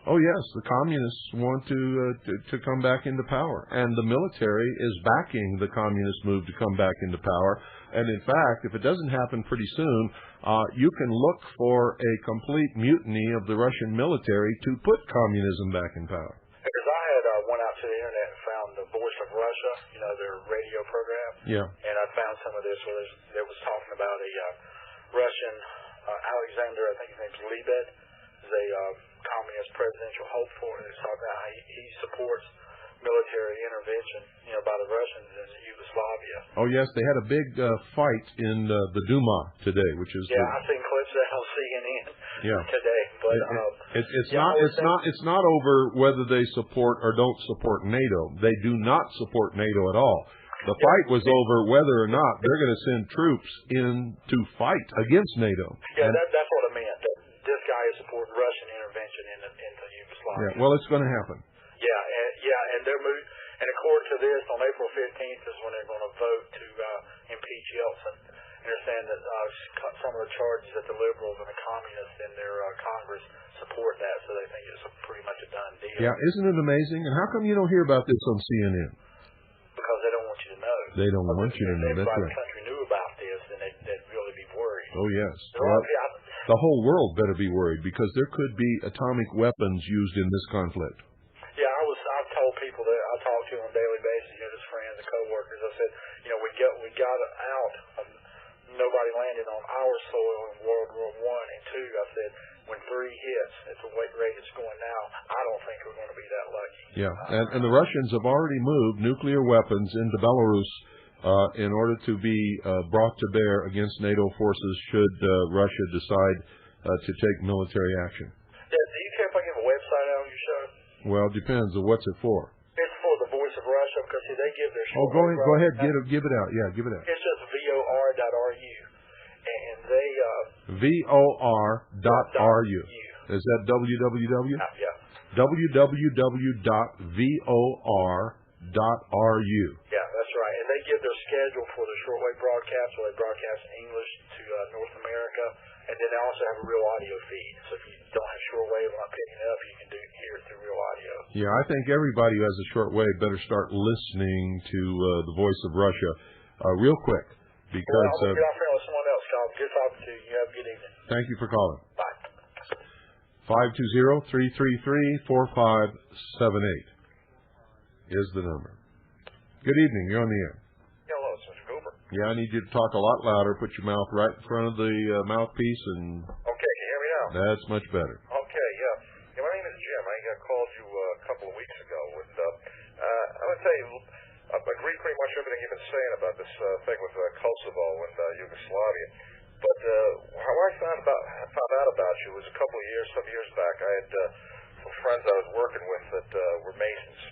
Oh, yes. The communists want to come back into power, and the military is backing the communist move to come back into power. And in fact, if it doesn't happen pretty soon, you can look for a complete mutiny of the Russian military to put communism back in power. Because I had went out to the internet and found the Voice of Russia, their radio program. Yeah. And I found some of this where it was talking about a Russian Alexander, I think his name's Lebed, is a communist presidential hopeful, and it's talking about how he supports military intervention, by the Russians in Yugoslavia. Oh, yes, they had a big fight in the Duma today, which is I've seen clips of that on CNN today. But it's not over whether they support or don't support NATO. They do not support NATO at all. The fight was over whether or not they're going to send troops in to fight against NATO. Yeah, that's what I meant. This guy is supporting Russian intervention into Yugoslavia. Yeah, well, it's going to happen. And they're moving. And according to this, on April 15th is when they're going to vote to impeach Yeltsin. And they're saying that some of the charges that the liberals and the communists in their Congress support that, so they think it's pretty much a done deal. Yeah, isn't it amazing? And how come you don't hear about this on CNN? Because they don't want you to know. They don't want you to know. That's right. If the country knew about this, then they'd really be worried. Oh, yes. Well, the whole world better be worried, because there could be atomic weapons used in this conflict. Yeah, I've told people that I talk to on a daily basis, just friends and coworkers. I said, we got out of nobody landing on our soil in World War I and II. I said, when 3 hits at the rate it's going now, I don't think we're going to be that lucky. Yeah, and the Russians have already moved nuclear weapons into Belarus in order to be brought to bear against NATO forces should Russia decide to take military action. Yeah, do you care if I give a website out on your show? Well, it depends. What's it for? It's for the Voice of Russia because see, they give their Oh, go ahead. Give it out. Yeah, give it out. It's just vor.ru, and they vor.ru. Is that www? Yeah. www.vor.ru. Yeah, that's right. And they give their schedule for the shortwave broadcast, where they broadcast English to North America, and then they also have a real audio feed. So if you don't have shortwave or not picking it up, you can hear it through real audio. Yeah, I think everybody who has a shortwave better start listening to the Voice of Russia real quick. Because I'll get off here with someone else, Tom. Good talking to you. You have a good evening. Thank you for calling. Bye. 520-333-4578 is the number. Good evening. You're on the air. Hello, it's Mr. Cooper. Yeah, I need you to talk a lot louder. Put your mouth right in front of the mouthpiece, and Okay, can you hear me now? that's much better. Okay, yeah. My name is Jim. I called you a couple of weeks ago, and I'm going to tell you, I agree pretty much everything you've been saying about this thing with Kosovo and Yugoslavia. But how I found out about you was some years back. I had some friends I was working with that were Masons,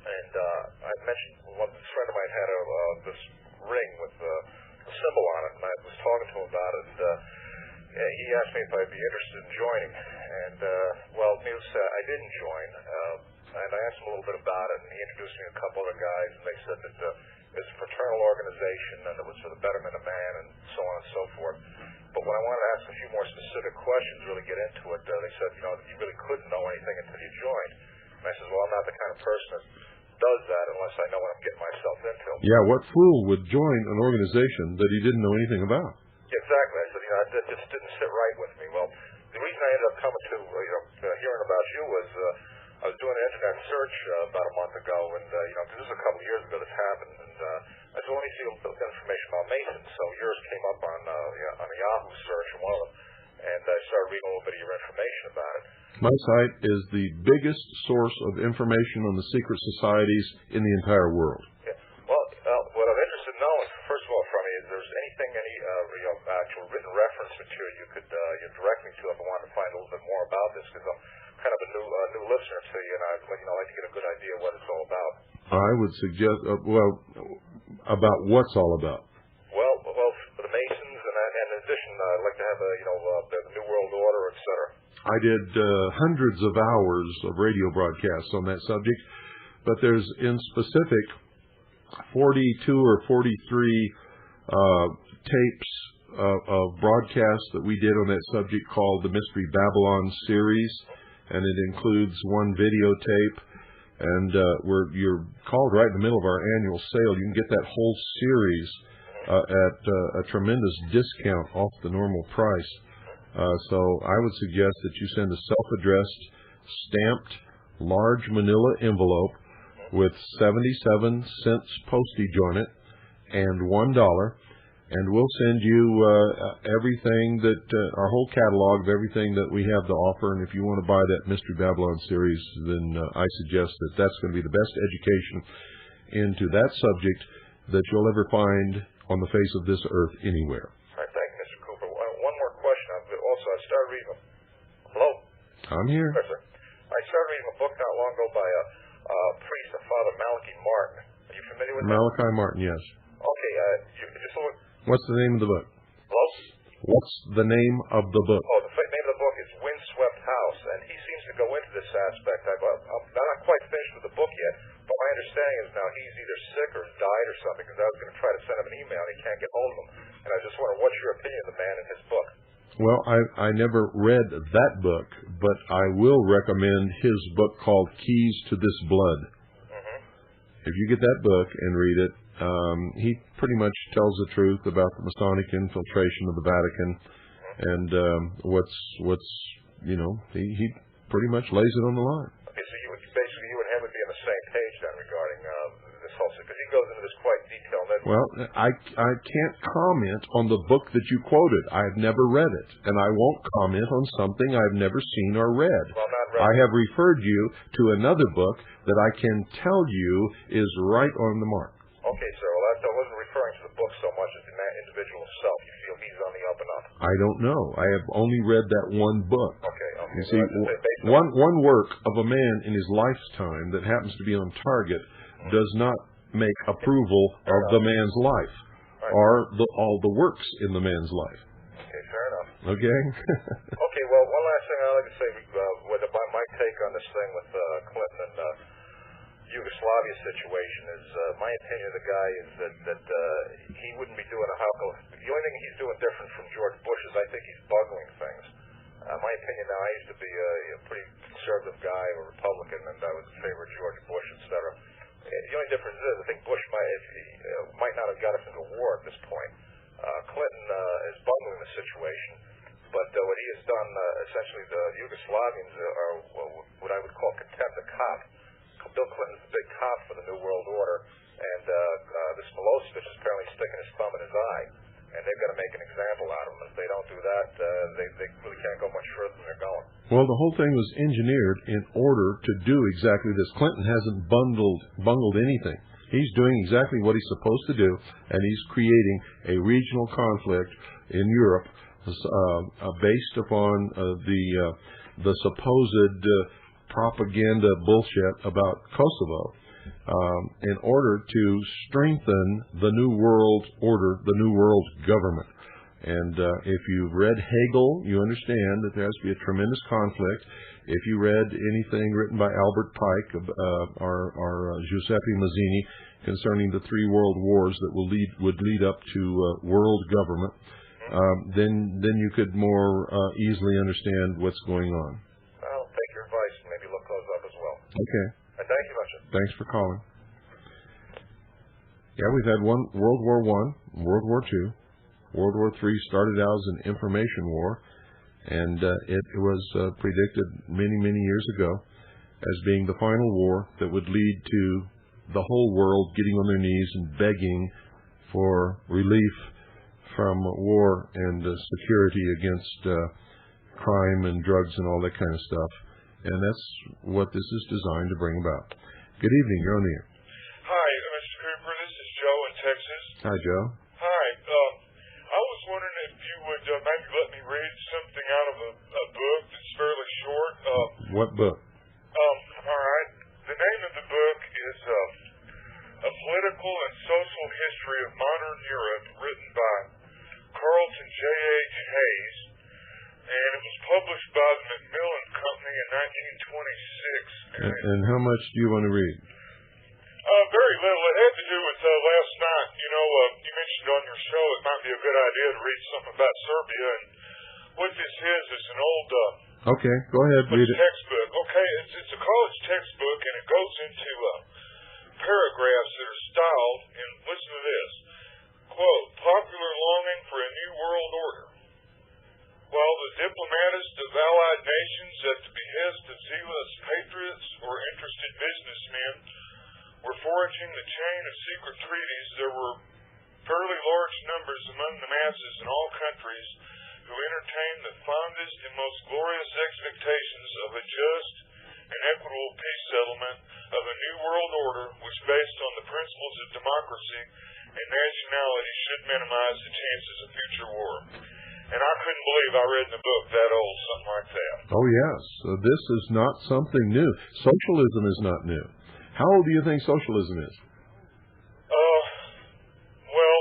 and I mentioned this friend of mine had this ring with a symbol on it, and I was talking to him about it, and he asked me if I'd be interested in joining. And needless to say, I didn't join. And I asked him a little bit about it, and he introduced me to a couple other guys, and they said that it's a fraternal organization, and it was for the betterment of man, and so on and so forth. But when I wanted to ask a few more specific questions, really get into it, they said, you really couldn't know anything until you joined. And I said, well, I'm not the kind of person that does that unless I know what I'm getting myself into. Yeah, what fool would join an organization that he didn't know anything about? Exactly. I said, that just didn't sit right with me. Well, the reason I ended up coming to, hearing about you was, I was doing an internet search about a month ago, and because this is a couple of years ago this happened, and I said, let me see a little bit of information about Masons. So yours came up on a Yahoo search, and one of them, and I started reading a little bit of your information about it. My site is the biggest source of information on the secret societies in the entire world. Yeah. Well, what I'm interested in knowing, first of all, from you, is there's any actual written reference material you could direct me to if I wanted to find a little bit more about this, because I'm kind of a new listener to you, and I'd like to get a good idea of what it's all about. I would suggest, about what's all about. Well, for the Masons, and in addition, I'd like to have the New World Order, etc. I did hundreds of hours of radio broadcasts on that subject, but there's in specific 42 or 43 tapes of broadcasts that we did on that subject called the Mystery Babylon series, and it includes one videotape, and you're called right in the middle of our annual sale. You can get that whole series at a tremendous discount off the normal price. So I would suggest that you send a self-addressed, stamped, large manila envelope with 77 cents postage on it and $1, and we'll send you everything that our whole catalog of everything that we have to offer. And if you want to buy that Mystery Babylon series, then I suggest that that's going to be the best education into that subject that you'll ever find on the face of this earth anywhere. All right, thank you, Mr. Cooper. One more question. Also, I started reading Hello? I'm here. Yes, sir. I started reading a book not long ago by a priest, Father Malachi Martin. Are you familiar with that? Malachi Martin, yes. Okay, just look. What's the name of the book? Hello? What's the name of the book? Oh, the name of the book is Windswept House, and he seems to go into this aspect. I'm not quite finished with the book yet, but my understanding is now he's either sick or has died or something, because I was going to try to send him an email, and he can't get hold of him. And I just wonder, what's your opinion of the man and his book? Well, I never read that book, but I will recommend his book called Keys to This Blood. Mm-hmm. If you get that book and read it, he pretty much tells the truth about the Masonic infiltration of the Vatican, and he pretty much lays it on the line. Okay, so you and him would be on the same page then regarding this whole thing, because he goes into this quite detailed. Well, I can't comment on the book that you quoted. I've never read it, and I won't comment on something I've never seen or read. Well, not read. I have referred you to another book that I can tell you is right on the mark. Okay, sir. Well, I wasn't referring to the book so much as the individual himself. You feel he's on the up and up? I don't know. I have only read that one book. Okay. You see, one work of a man in his lifetime that happens to be on target does not make approval of the man's life or all the works in the man's life. Okay, fair enough. Okay? Okay, well, one last thing I'd like to say, my take on this thing with Clinton and Yugoslavia situation is, my opinion of the guy is that he wouldn't be doing the only thing he's doing different from George Bush is I think he's bungling things. My opinion now, I used to be a pretty conservative guy, a Republican, and I was in favor of George Bush, etc. The only difference is I think Bush might not have got us into war at this point. Clinton is bungling the situation, but what he has done, essentially the Yugoslavians are what I would call contempt of cop. Bill Clinton's a big cop for the New World Order, and this Milosevic is apparently sticking his thumb in his eye, and they've got to make an example out of him. If they don't do that, they really can't go much further than they're going. Well, the whole thing was engineered in order to do exactly this. Clinton hasn't bungled anything. He's doing exactly what he's supposed to do, and he's creating a regional conflict in Europe based upon the supposed propaganda bullshit about Kosovo in order to strengthen the New World Order, the New World Government. And if you've read Hegel, you understand that there has to be a tremendous conflict. If you read anything written by Albert Pike or Giuseppe Mazzini concerning the three world wars that would lead up to world government, then you could more easily understand what's going on. I'll take your advice and maybe look those up as well. Okay. And thank you much. Thanks for calling. Yeah, we've had World War I, World War II. World War III started out as an information war, and it was predicted many, many years ago as being the final war that would lead to the whole world getting on their knees and begging for relief from war and security against crime and drugs and all that kind of stuff. And that's what this is designed to bring about. Good evening. You're on the air. Hi, Mr. Cooper. This is Joe in Texas. Hi, Joe. Hi. I was wondering if you would maybe let me read something out of a book that's fairly short. What book? All right. The name of the book is A Political and Social History of Modern Europe, written by Carlton J.H. Hayes, and it was published by the Macmillan Company in 1926. And how much do you want to read? Very little. It had to do with last night. You mentioned on your show it might be a good idea to read something about Serbia, and what this is an old okay, go ahead, read it. Textbook. Okay, it's a college textbook, and it goes into paragraphs that are styled, and listen to this. Quote, popular longing for a new world order. While the diplomatists of allied nations at the behest of zealous patriots or interested businessmen were forging the chain of secret treaties, there were fairly large numbers among the masses in all countries who entertained the fondest and most glorious expectations of a just and equitable peace settlement of a new world order which, based on the principles of democracy and nationality, should minimize the chances of future war. And I couldn't believe I read in the book that old, something like that. Oh, yes. This is not something new. Socialism is not new. How old do you think socialism is? Well,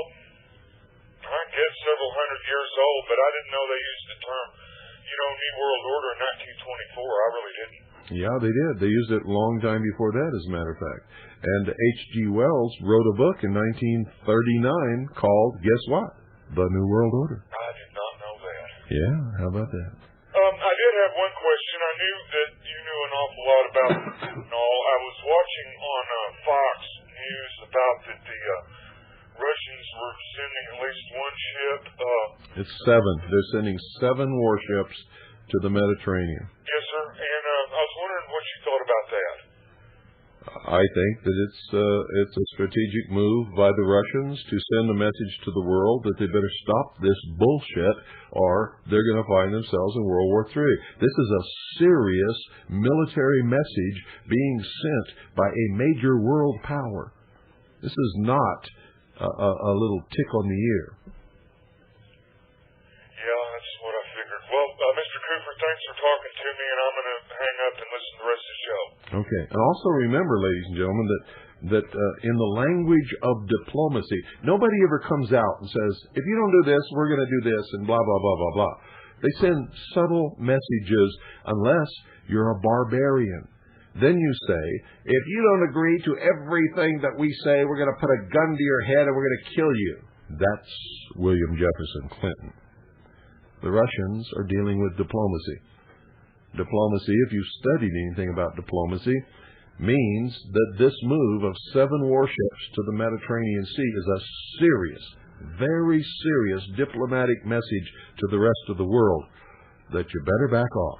I guess several hundred years old, but I didn't know they used the term, New World Order in 1924. I really didn't. Yeah, they did. They used it a long time before that, as a matter of fact. And H.G. Wells wrote a book in 1939 called, guess what? The New World Order. I did not know that. Yeah, how about that? I did have one question. I knew that you knew an awful lot about and all. I was watching on Fox News about that the Russians were sending at least one ship. It's 7. They're sending 7 warships to the Mediterranean. Yes, sir. And I was wondering what you thought about that. I think that it's a strategic move by the Russians to send a message to the world that they better stop this bullshit or they're going to find themselves in World War III. This is a serious military message being sent by a major world power. This is not a little tick on the ear. Yeah, that's what I figured. Well, Mr. Cooper, thanks for talking to me, and I'm going to hang up and listen to the rest of the show. Okay. And also remember, ladies and gentlemen, that in the language of diplomacy, nobody ever comes out and says, if you don't do this, we're going to do this, and blah, blah, blah, blah, blah. They send subtle messages unless you're a barbarian. Then you say, if you don't agree to everything that we say, we're going to put a gun to your head and we're going to kill you. That's William Jefferson Clinton. The Russians are dealing with diplomacy. Diplomacy, if you've studied anything about diplomacy, means that this move of 7 warships to the Mediterranean Sea is a serious, very serious diplomatic message to the rest of the world that you better back off.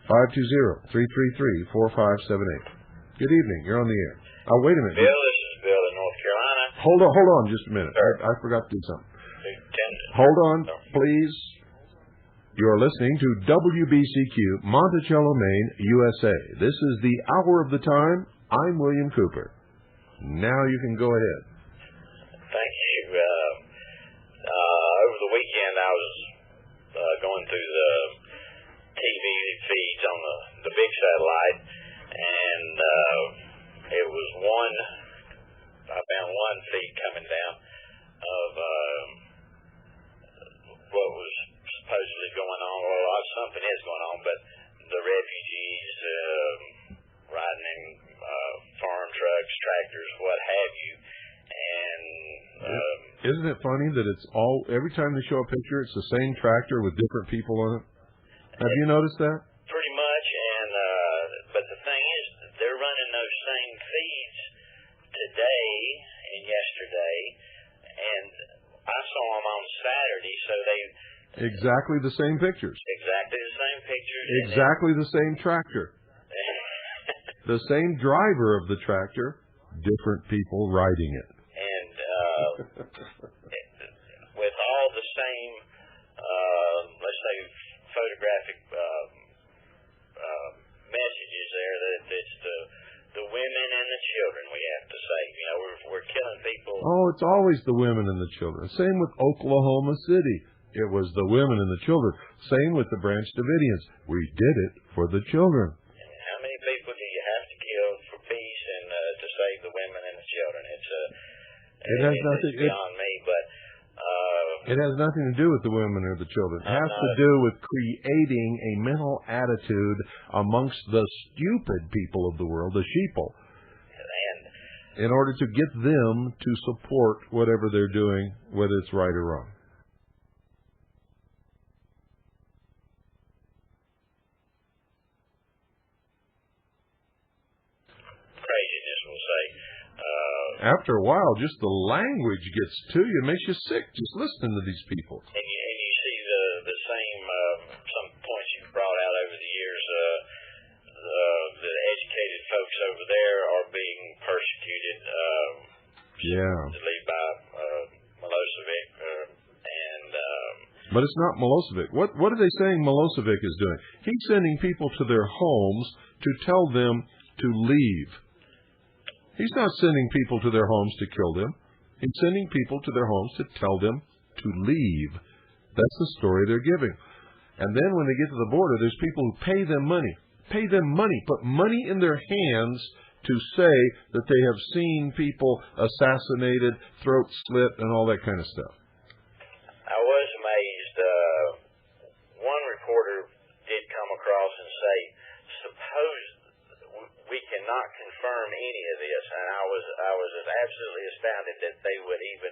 520-333-4578. Good evening. You're on the air. Oh, wait a minute. Bill, this is Bill in North Carolina. Hold on just a minute. I forgot to do something. Hold on, please. You're listening to WBCQ, Monticello, Maine, USA. This is the hour of the time. I'm William Cooper. Now you can go ahead. Thank you. Over the weekend, I was going through the TV feeds on the big satellite, and it was I found one feed coming down of what was supposedly going on. Well, something is going on, but the refugees riding in farm trucks, tractors, what have you. And isn't it funny that it's every time they show a picture, it's the same tractor with different people on it? Have you noticed that? Pretty much, and but the thing is, they're running those same feeds today and yesterday, and I saw them on Saturday, so they... Exactly the same pictures. Exactly the same pictures. Exactly the same tractor. The same driver of the tractor, different people riding it. And with all the same, let's say, photographic messages there, that it's the women and the children we have to save. You know, we're killing people. Oh, it's always the women and the children. Same with Oklahoma City. It was the women and the children. Same with the Branch Davidians. We did it for the children. How many people do you have to kill for peace and to save the women and the children? It's beyond me, but it has nothing to do with the women or the children. It has to do with creating a mental attitude amongst the stupid people of the world, the sheeple, in order to get them to support whatever they're doing, whether it's right or wrong. Craziness, we'll say. After a while, just the language gets to you. It makes you sick just listening to these people. And you see the same, some points you've brought out over the years. The educated folks over there are being persecuted. By Milosevic. But it's not Milosevic. What are they saying Milosevic is doing? He's sending people to their homes to tell them to leave. He's not sending people to their homes to kill them. He's sending people to their homes to tell them to leave. That's the story they're giving. And then when they get to the border, there's people who pay them money, put money in their hands to say that they have seen people assassinated, throats slit, and all that kind of stuff. I was amazed. One reporter did come across and say, suppose we cannot confirm any of this, and I was absolutely astounded that they would even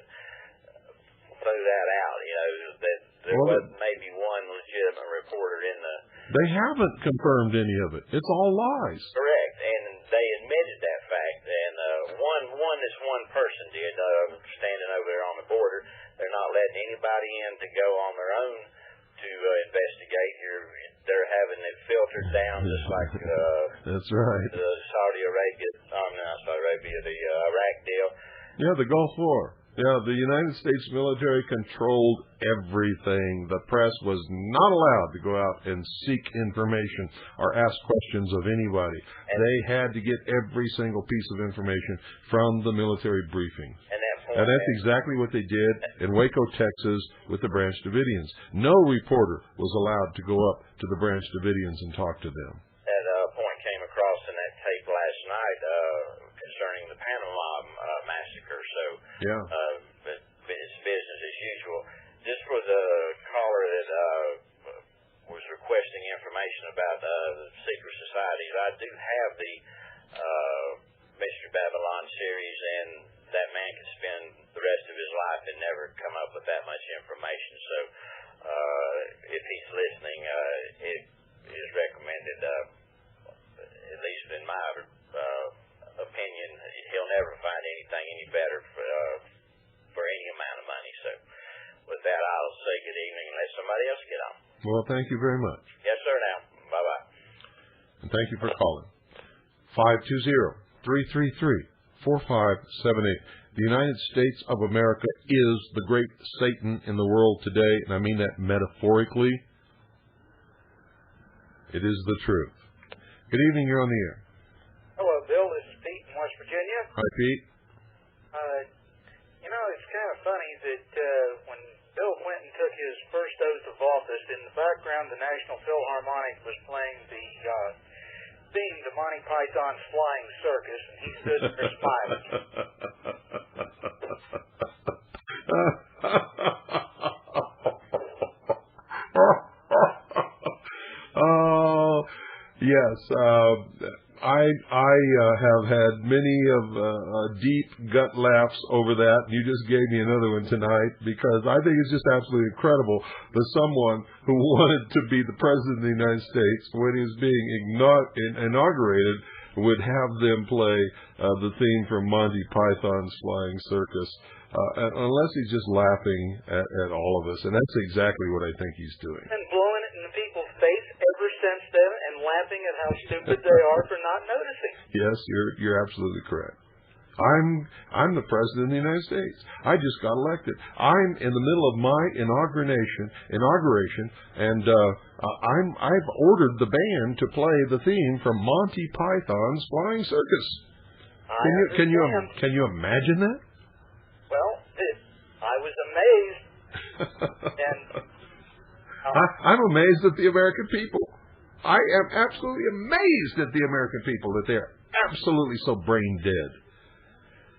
throw that out. You know, that there wasn't maybe one legitimate reporter in the. They haven't confirmed any of it. It's all lies. Correct, and they admitted that fact. And this one person did, standing over there on the border. They're not letting anybody in to go on their own to investigate. They're having it filtered down just like that's right. The Saudi Arabia, not Saudi Arabia, the Iraq deal. Yeah, the Gulf War. Yeah, the United States military controlled everything. The press was not allowed to go out and seek information or ask questions of anybody. They had to get every single piece of information from the military briefings. And that's exactly what they did in Waco, Texas, with the Branch Davidians. No reporter was allowed to go up to the Branch Davidians and talk to them. That point came across in that tape last night concerning the Panama massacre. So but it's business as usual. Just for the caller that was requesting information about the secret societies, I do have the Mystery Babylon series, and that man can spend the rest of his life and never come up with that much information. So if he's listening, it is recommended, at least in my opinion, he'll never find anything any better for any amount of money. So with that, I'll say good evening and let somebody else get on. Well, thank you very much. Yes, sir, now. Bye-bye. And thank you for calling. 520-333-4578. The United States of America is the great Satan in the world today, and I mean that metaphorically. It is the truth. Good evening, you're on the air. Hello, Bill. This is Pete in West Virginia. Hi, Pete. It's kind of funny that when Bill Clinton took his first oath of office, in the background the National Philharmonic was playing the theme to Monty Python's Flying Circus, and he stood there smiling. Oh, yes. I have had many of deep gut laughs over that. You just gave me another one tonight, because I think it's just absolutely incredible that someone who wanted to be the President of the United States, when he was being inaugurated, would have them play the theme from Monty Python's Flying Circus, unless he's just laughing at all of us. And that's exactly what I think he's doing. And blowing it in the people's face ever since then, and laughing at how stupid they are for not noticing. Yes, you're absolutely correct. I'm the President of the United States. I just got elected. I'm in the middle of my inauguration, and I've ordered the band to play the theme from Monty Python's Flying Circus. Can you imagine that? Well, I was amazed, and I'm amazed at the American people. I am absolutely amazed at the American people, that they're absolutely so brain dead.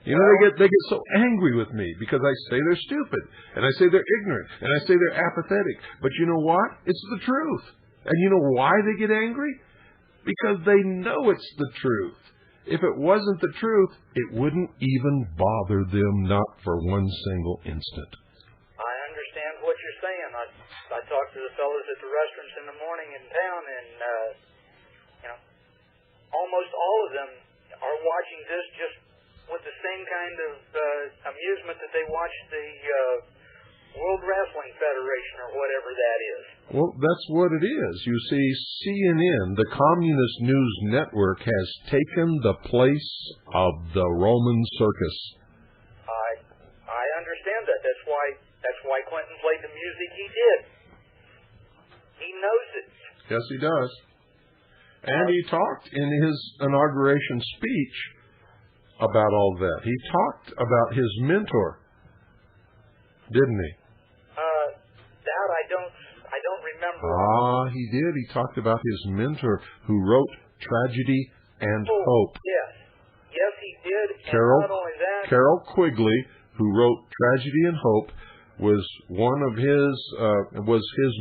You know, they get so angry with me because I say they're stupid, and I say they're ignorant, and I say they're apathetic. But you know what? It's the truth. And you know why they get angry? Because they know it's the truth. If it wasn't the truth, it wouldn't even bother them, not for one single instant. I understand what you're saying. I talk to the fellows at the restaurants in the morning in town, and almost all of them are watching this just with the same kind of amusement that they watch the World Wrestling Federation or whatever that is. Well, that's what it is. You see, CNN, the Communist News Network, has taken the place of the Roman circus. I understand that. That's why Clinton played the music he did. He knows it. Yes, he does. And he talked in his inauguration speech about all that. He talked about his mentor, didn't he? That I don't remember. He did. He talked about his mentor who wrote Tragedy and Hope. Yes, he did. Carol, and not only that, Carol Quigley, who wrote Tragedy and Hope, was one of his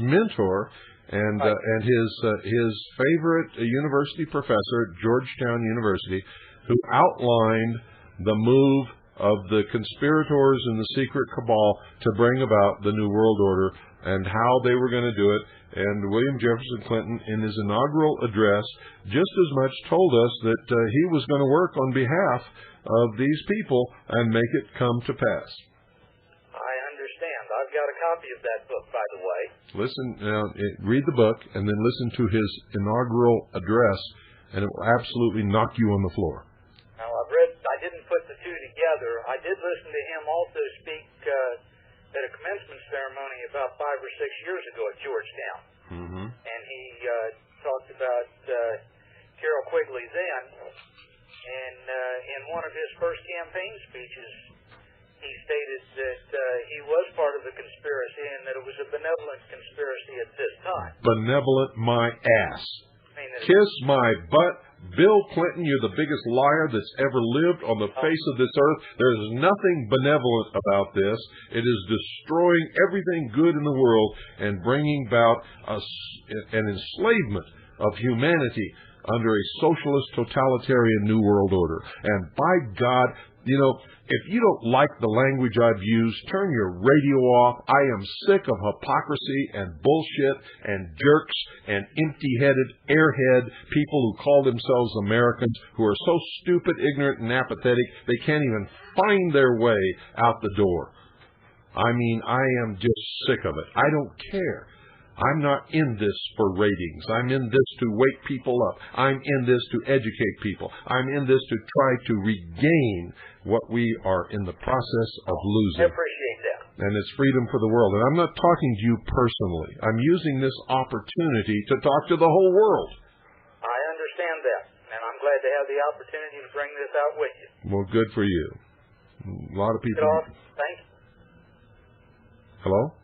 mentor, and his favorite university professor at Georgetown University, who outlined the move of the conspirators and the secret cabal to bring about the New World Order and how they were going to do it. And William Jefferson Clinton, in his inaugural address, just as much told us that he was going to work on behalf of these people and make it come to pass. I understand. I've got a copy of that book, by the way. Listen, read the book and then listen to his inaugural address, and it will absolutely knock you on the floor. Now, I didn't put the two together. I did listen to him also speak at a commencement ceremony about 5 or 6 years ago at Georgetown. Mm-hmm. And he talked about Carroll Quigley's End. And in one of his first campaign speeches, he stated that he was part of the conspiracy and that it was a benevolent conspiracy at this time. Benevolent my ass. Kiss my butt. Bill Clinton, you're the biggest liar that's ever lived on the face of this earth. There's nothing benevolent about this. It is destroying everything good in the world and bringing about an enslavement of humanity under a socialist, totalitarian New World Order. And by God, you know, if you don't like the language I've used, turn your radio off. I am sick of hypocrisy and bullshit and jerks and empty-headed, airhead people who call themselves Americans who are so stupid, ignorant, and apathetic they can't even find their way out the door. I mean, I am just sick of it. I don't care. I'm not in this for ratings. I'm in this to wake people up. I'm in this to educate people. I'm in this to try to regain what we are in the process of losing. I appreciate that. And it's freedom for the world. And I'm not talking to you personally. I'm using this opportunity to talk to the whole world. I understand that. And I'm glad to have the opportunity to bring this out with you. Well, good for you. A lot of people... Thank you. Hello?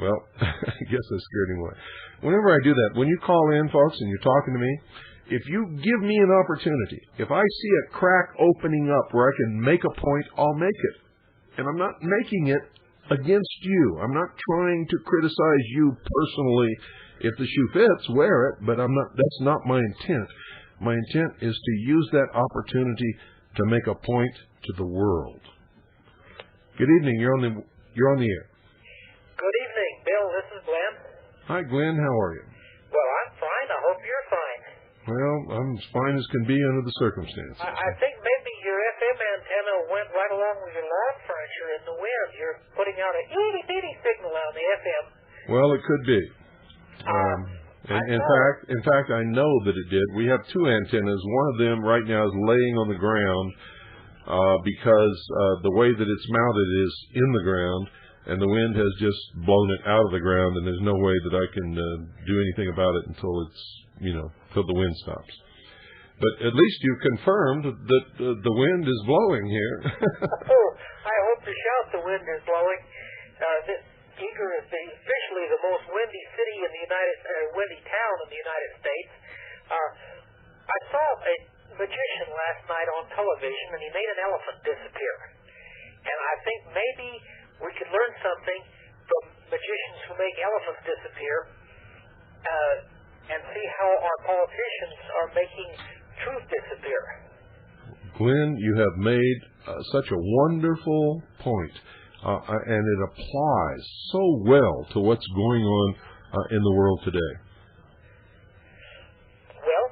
Well, I guess I scared him away. Whenever I do that, when you call in, folks, and you're talking to me, if you give me an opportunity, if I see a crack opening up where I can make a point, I'll make it. And I'm not making it against you. I'm not trying to criticize you personally. If the shoe fits, wear it, but that's not my intent. My intent is to use that opportunity to make a point to the world. Good evening. You're on the air. Good evening, Bill. This is Glenn. Hi, Glenn. How are you? Well, I'm fine. I hope you're fine. Well, I'm as fine as can be under the circumstances. I think maybe your FM antenna went right along with your lawn furniture in the wind. You're putting out a itty-bitty signal on the FM. Well, it could be. In fact, I know that it did. We have two antennas. One of them right now is laying on the ground because the way that it's mounted is in the ground, and the wind has just blown it out of the ground, and there's no way that I can do anything about it until till the wind stops. But at least you confirmed that the wind is blowing here. Oh, I hope to shout the wind is blowing. Eager is officially the most windy city in the windy town in the United States. I saw a magician last night on television, and he made an elephant disappear. And I think maybe we could learn something from magicians who make elephants disappear and see how our politicians are making truth disappear. Glenn, you have made such a wonderful point, and it applies so well to what's going on in the world today. Well,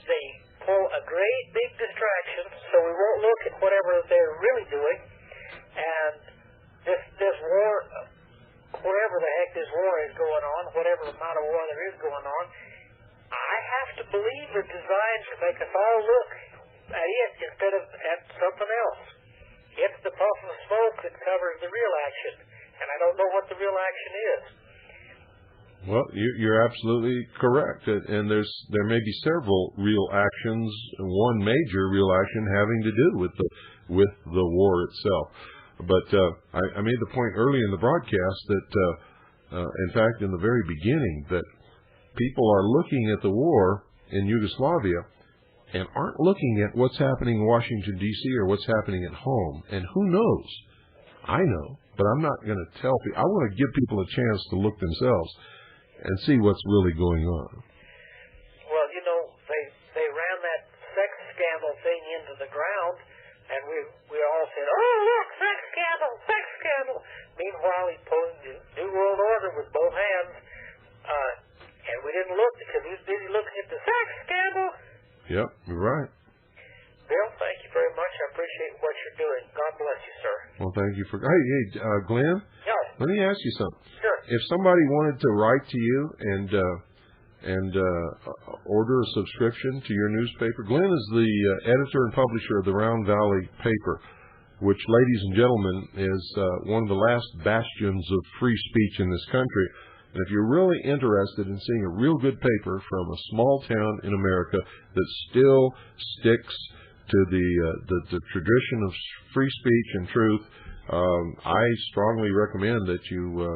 they pull a great big distraction, so we won't look at whatever they're really doing, and this war, wherever the heck this war is going on, whatever amount of war there is going on, I have to believe they're designed to make us all look at it instead of at something else. It's the puff of smoke that covers the real action, and I don't know what the real action is. Well, you're absolutely correct, and there may be several real actions, one major real action having to do with the war itself. But I made the point early in the broadcast that, in fact, in the very beginning, that people are looking at the war in Yugoslavia and aren't looking at what's happening in Washington, D.C. or what's happening at home. And who knows? I know, but I'm not going to tell people. I want to give people a chance to look themselves and see what's really going on. Well, they ran that sex scandal thing into the ground, and we all said, oh, look, sex scandal. Meanwhile, he posed the New World Order with both hands, and we didn't look because he was busy looking at the sex scandal. Yep, you're right. Bill, thank you very much. I appreciate what you're doing. God bless you, sir. Well, thank you for... Hey, Glenn? Yes. Let me ask you something. Sure. If somebody wanted to write to you and and order a subscription to your newspaper. Glenn is the editor and publisher of the Round Valley paper, which, ladies and gentlemen, is one of the last bastions of free speech in this country. And if you're really interested in seeing a real good paper from a small town in America that still sticks to the tradition of free speech and truth, I strongly recommend that you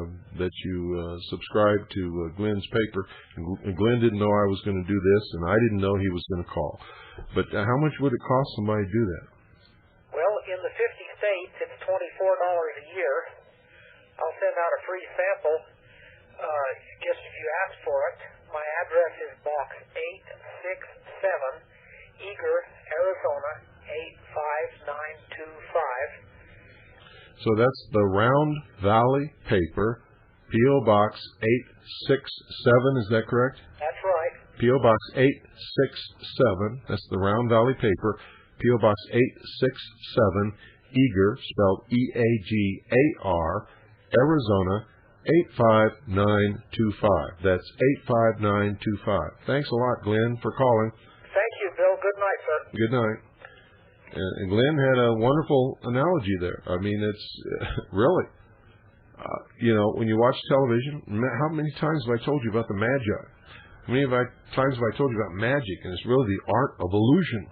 subscribe to Glenn's paper. And Glenn didn't know I was going to do this, and I didn't know he was going to call. But how much would it cost somebody to do that? Well, in the 50 states, it's $24 a year. I'll send out a free sample just if you ask for it. My address is Box 867, Eager, Arizona 85925. So that's the Round Valley paper, P.O. Box 867, is that correct? That's right. P.O. Box 867, that's the Round Valley paper, P.O. Box 867, Eager, spelled E-A-G-A-R, Arizona 85925. That's 85925. Thanks a lot, Glenn, for calling. Thank you, Bill. Good night, sir. Good night. And Glenn had a wonderful analogy there. I mean, it's really, when you watch television, how many times have I told you about the Magi? How many times have I told you about magic? And it's really the art of illusion.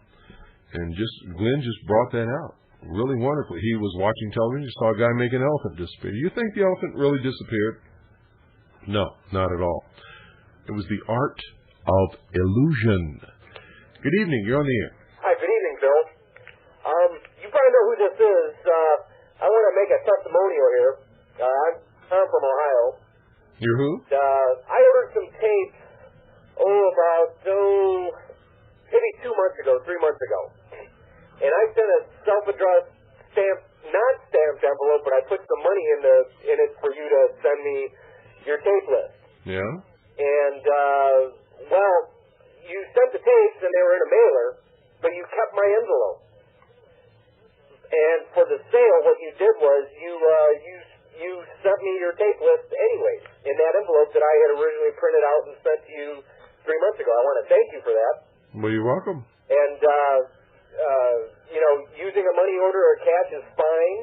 And Glenn just brought that out really wonderfully. He was watching television, he saw a guy make an elephant disappear. You think the elephant really disappeared? No, not at all. It was the art of illusion. Good evening. You're on the air. Hi, good evening, Bill. You probably know who this is. I want to make a testimonial here. I'm from Ohio. You're who? I ordered some tapes, maybe 2 months ago, 3 months ago. And I sent a self-addressed not stamped envelope, but I put some money in it for you to send me your tape list. Yeah. And, you sent the tapes and they were in a mailer, but you kept my envelope. And for the sale, what you did was you sent me your tape list anyways in that envelope that I had originally printed out and sent to you 3 months ago. I want to thank you for that. Well, you're welcome. And, using a money order or cash is fine.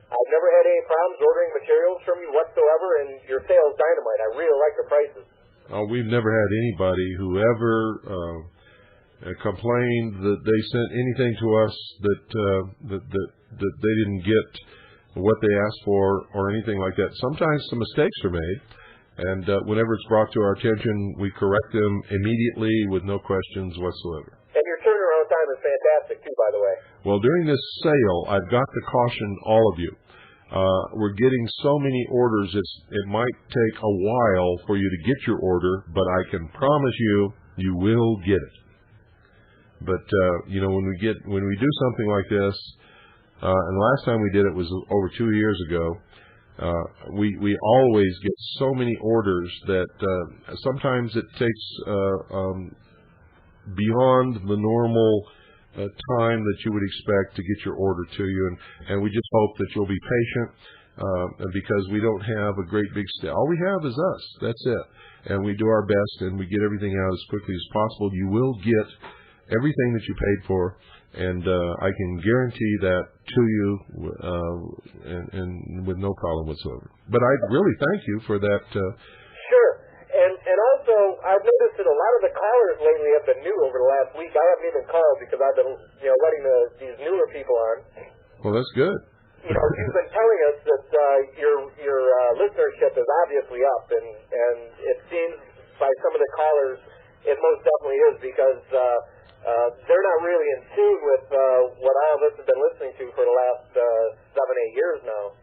I've never had any problems ordering materials from you whatsoever, and your sale's dynamite. I really like the prices. Oh, we've never had anybody who ever complained that they sent anything to us that they didn't get what they asked for or anything like that. Sometimes some mistakes are made, and whenever it's brought to our attention, we correct them immediately with no questions whatsoever. And your turnaround time is fantastic, too, by the way. Well, during this sale, I've got to caution all of you. We're getting so many orders, it might take a while for you to get your order, but I can promise you will get it. But, when we do something like this, and the last time we did it was over 2 years ago, we always get so many orders that sometimes it takes beyond the normal time that you would expect to get your order to you, and we just hope that you'll be patient because we don't have a great big staff. All we have is us. That's it. And we do our best, and we get everything out as quickly as possible. You will get everything that you paid for, and I can guarantee that to you and with no problem whatsoever. But I really thank you for that. Sure. And also, I've noticed that a lot of the callers lately have been new over the last week. I haven't even called because I've been, letting these newer people on. Well, that's good. You've been telling us that your listenership is obviously up, and it seems by some of the callers it most definitely is because they're not really in tune with what all of us have been listening to for the last 7-8 years now.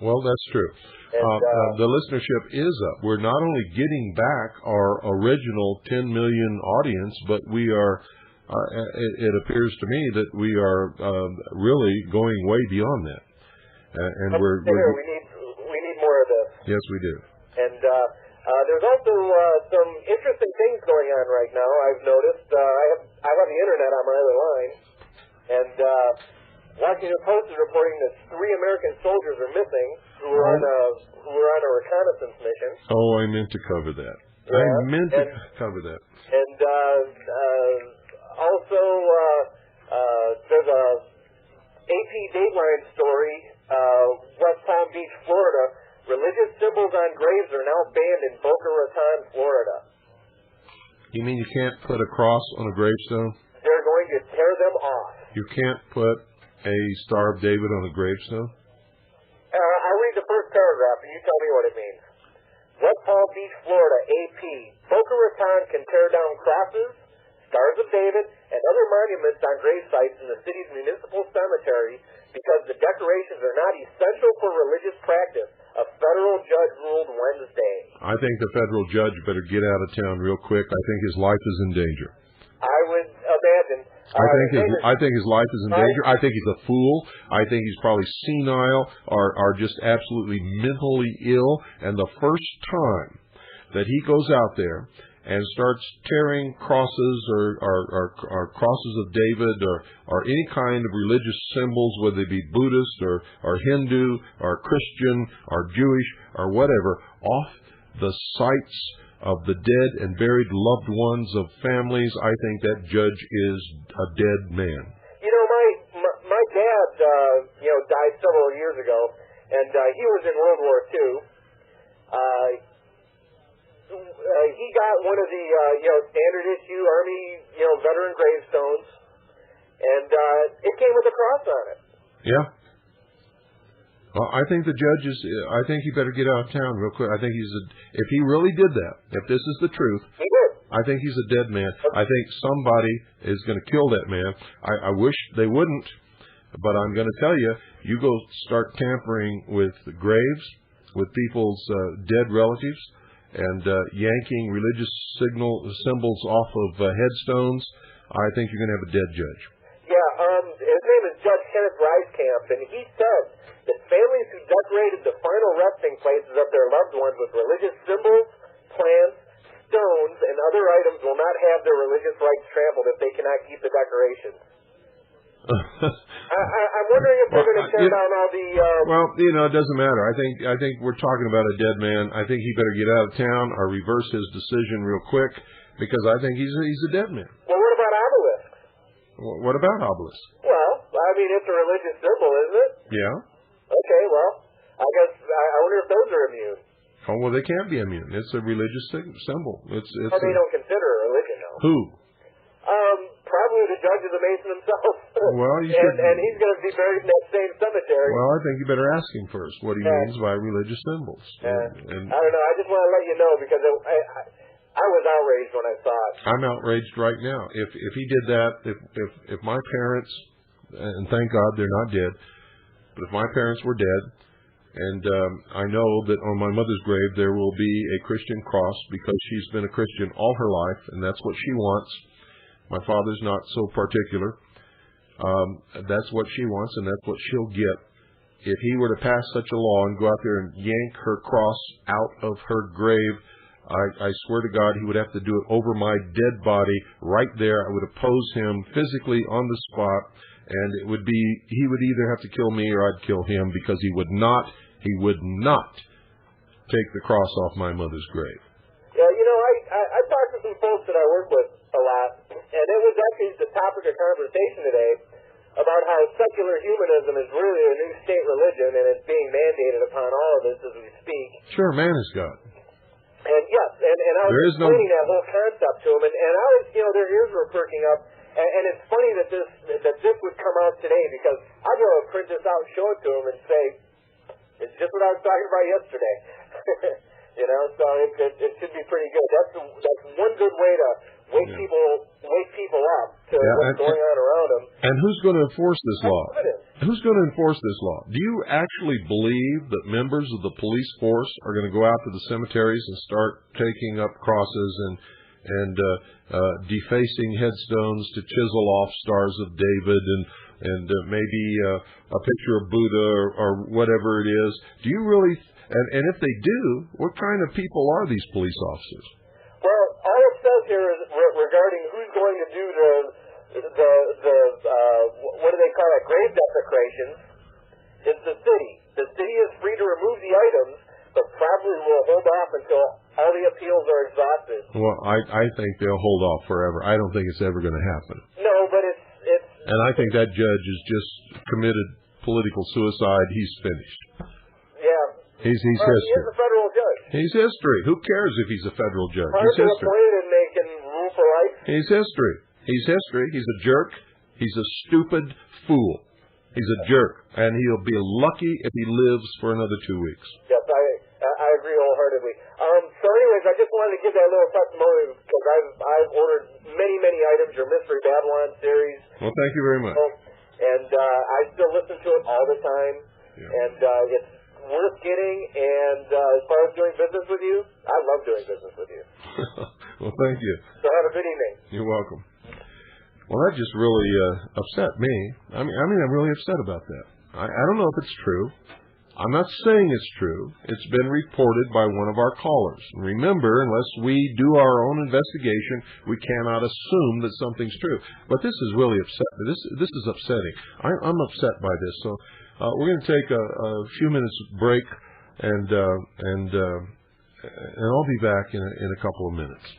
Well, that's true. The listenership is up. We're not only getting back our original 10 million audience, but we are, it appears to me that we are really going way beyond that. And we need more of this. Yes, we do. And there's also some interesting things going on right now. I've noticed. I have the internet on my other line, and Washington Post is reporting that 3 American soldiers are missing who were on a reconnaissance mission. Oh, I meant to cover that. I meant to cover that. And also, there's a AP Dateline story, West Palm Beach, Florida. Religious symbols on graves are now banned in Boca Raton, Florida. You mean you can't put a cross on a gravestone? They're going to tear them off. You can't put a Star of David on a gravestone? I'll read the first paragraph, and you tell me what it means. West Palm Beach, Florida, AP. Boca Raton can tear down crosses, Stars of David, and other monuments on grave sites in the city's municipal cemetery because the decorations are not essential for religious practice. A federal judge ruled Wednesday. I think the federal judge better get out of town real quick. I think his life is in danger. I would imagine. I think his life is in danger. I think he's a fool. I think he's probably senile or just absolutely mentally ill. And the first time that he goes out there and starts tearing crosses or crosses of David or any kind of religious symbols, whether they be Buddhist or Hindu or Christian or Jewish or whatever, off the sites of the dead and buried loved ones of families, I think that judge is a dead man. You know, my dad, died several years ago, and he was in World War II. He got one of the, standard issue Army, veteran gravestones, and it came with a cross on it. Yeah. Well, I think the judge is. I think he better get out of town real quick. I think if he really did that, if this is the truth, he did. I think he's a dead man. I think somebody is going to kill that man. I wish they wouldn't, but I'm going to tell you, you go start tampering with graves, with people's dead relatives, and yanking religious symbols off of headstones, I think you're going to have a dead judge. Yeah, his name is Judge Kenneth Reiskamp, and he said that families who decorated the final resting places of their loved ones with religious symbols, plants, stones, and other items will not have their religious rights trampled if they cannot keep the decorations. I'm wondering if they're going to tear down all the... Well, it doesn't matter. I think we're talking about a dead man. I think he better get out of town or reverse his decision real quick because I think he's a dead man. Well, what about obelisks? What about obelisks? Well, I mean, it's a religious symbol, isn't it? Yeah. Okay, well, I guess I wonder if those are immune. Oh, well, they can't be immune. It's a religious symbol. It's they don't consider a religion, though. Who? Probably the judge of the Mason himself. Well, you should. And he's going to be buried in that same cemetery. Well, I think you better ask him first what he means by religious symbols. And I don't know. I just want to let you know because I was outraged when I saw it. I'm outraged right now. If he did that, if my parents, and thank God they're not dead, but if my parents were dead, and I know that on my mother's grave there will be a Christian cross because she's been a Christian all her life, and that's what she wants. My father's not so particular. That's what she wants, and that's what she'll get. If he were to pass such a law and go out there and yank her cross out of her grave, I swear to God he would have to do it over my dead body right there. I would oppose him physically on the spot, and he would either have to kill me or I'd kill him because he would not take the cross off my mother's grave. Yeah, I talked to some folks that I work with a lot, and it was actually the topic of conversation today about how secular humanism is really a new state religion and it's being mandated upon all of us as we speak. Sure, man is God. And yes, and I was explaining that whole concept to them, and I was, their ears were perking up, and it's funny that this would come out today because I'd be able to print this out and show it to them and say, it's just what I was talking about yesterday. So it should be pretty good. That's one good way to wake people up to what's going on around them. And who's going to enforce this law? Who's going to enforce this law? Do you actually believe that members of the police force are going to go out to the cemeteries and start taking up crosses and defacing headstones to chisel off Stars of David and maybe a picture of Buddha or whatever it is? Do you really? And if they do, what kind of people are these police officers? Well, all it says here is regarding who's going to do the what do they call it, grave desecrations, is the city. The city is free to remove the items, but probably will hold off until all the appeals are exhausted. Well, I think they'll hold off forever. I don't think it's ever going to happen. No, but it's. And I think that judge has just committed political suicide. He's finished. Yeah. He's history. He is a federal judge. He's history. Who cares if he's a federal judge? He's history. Appointed and they can rule for life. He's history. He's history. He's a jerk. He's a stupid fool. He's a jerk, and he'll be lucky if he lives for another 2 weeks. Yes, I agree wholeheartedly. So, anyways, I just wanted to give that little testimony because I've ordered many items. Your Mystery Babylon series. Well, thank you very much. And I still listen to it all the time, and it's worth getting. And as far as doing business with you, I love doing business with you. Well, thank you. So have a good evening. You're welcome. Well, that just really upset me. I mean, I'm really upset about that. I don't know if it's true. I'm not saying it's true. It's been reported by one of our callers. And remember, unless we do our own investigation, we cannot assume that something's true. But this is really upsetting. This is upsetting. I'm upset by this. So we're going to take a few minutes break, and I'll be back in a couple of minutes.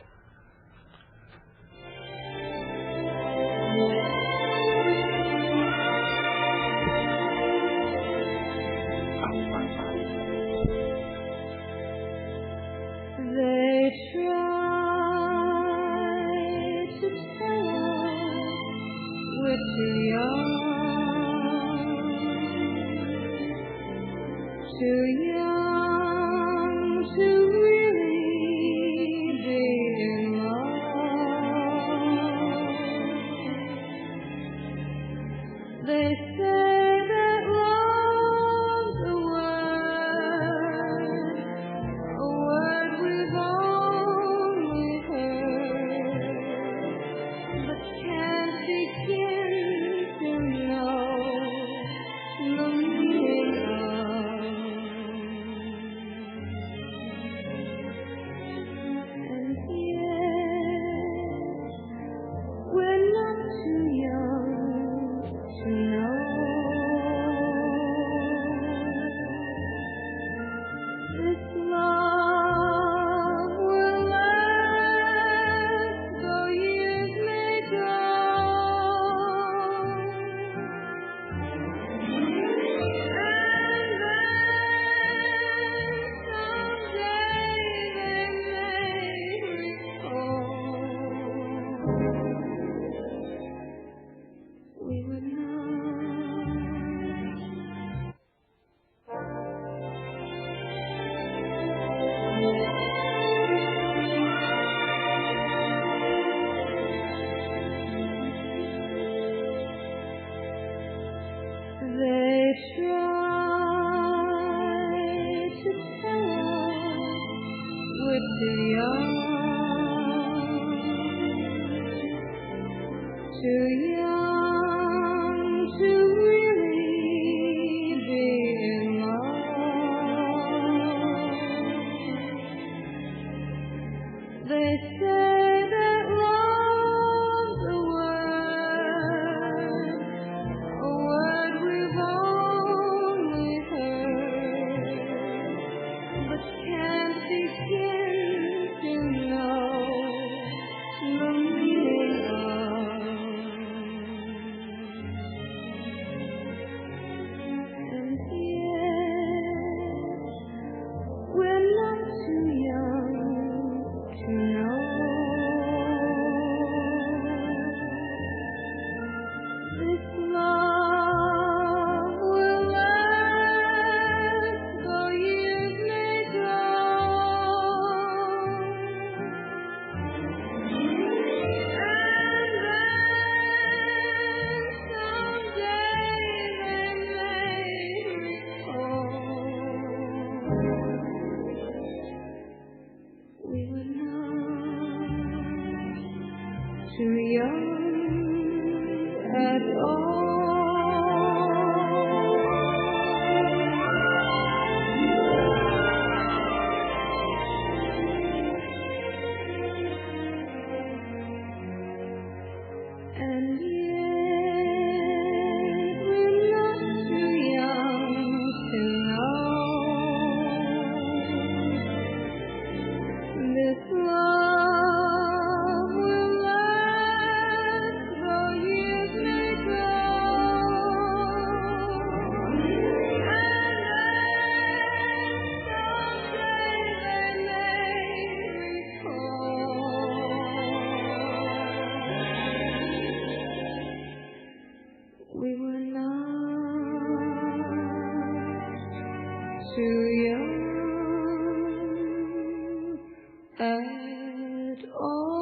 at all.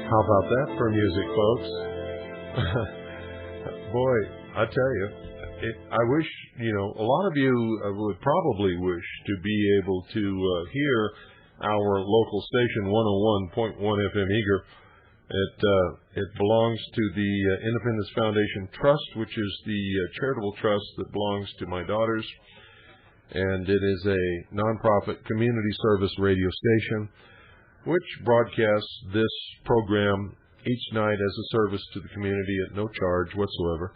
How about that for music, folks? Boy, I tell you, I wish, a lot of you would probably wish to be able to hear our local station, 101.1 FM Eager. It belongs to the Independence Foundation Trust, which is the charitable trust that belongs to my daughters. And it is a nonprofit community service radio station which broadcasts this program each night as a service to the community at no charge whatsoever.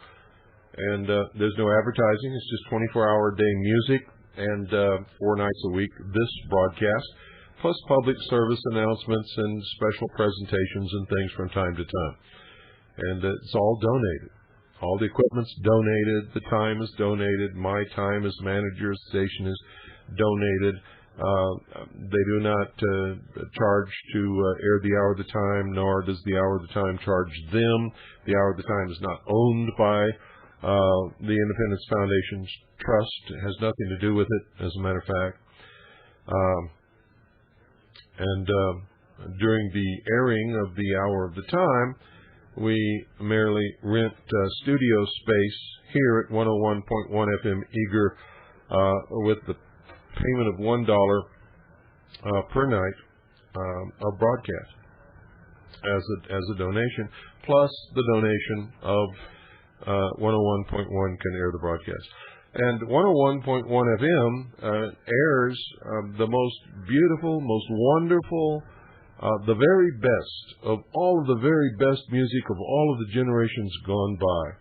And there's no advertising. It's just 24-hour day music and 4 nights a week this broadcast, plus public service announcements and special presentations and things from time to time. And it's all donated. All the equipment's donated. The time is donated. My time as manager of the station is donated. They do not charge to air the Hour of the Time, nor does the Hour of the Time charge them. The Hour of the Time is not owned by the Independence Foundation's Trust. It has nothing to do with it, as a matter of fact. And during the airing of the Hour of the Time, we merely rent studio space here at 101.1 FM Eager with the payment of $1 per night of broadcast as a donation, plus the donation of 101.1 can air the broadcast. And 101.1 FM airs the most beautiful, most wonderful, the very best of all of the very best music of all of the generations gone by.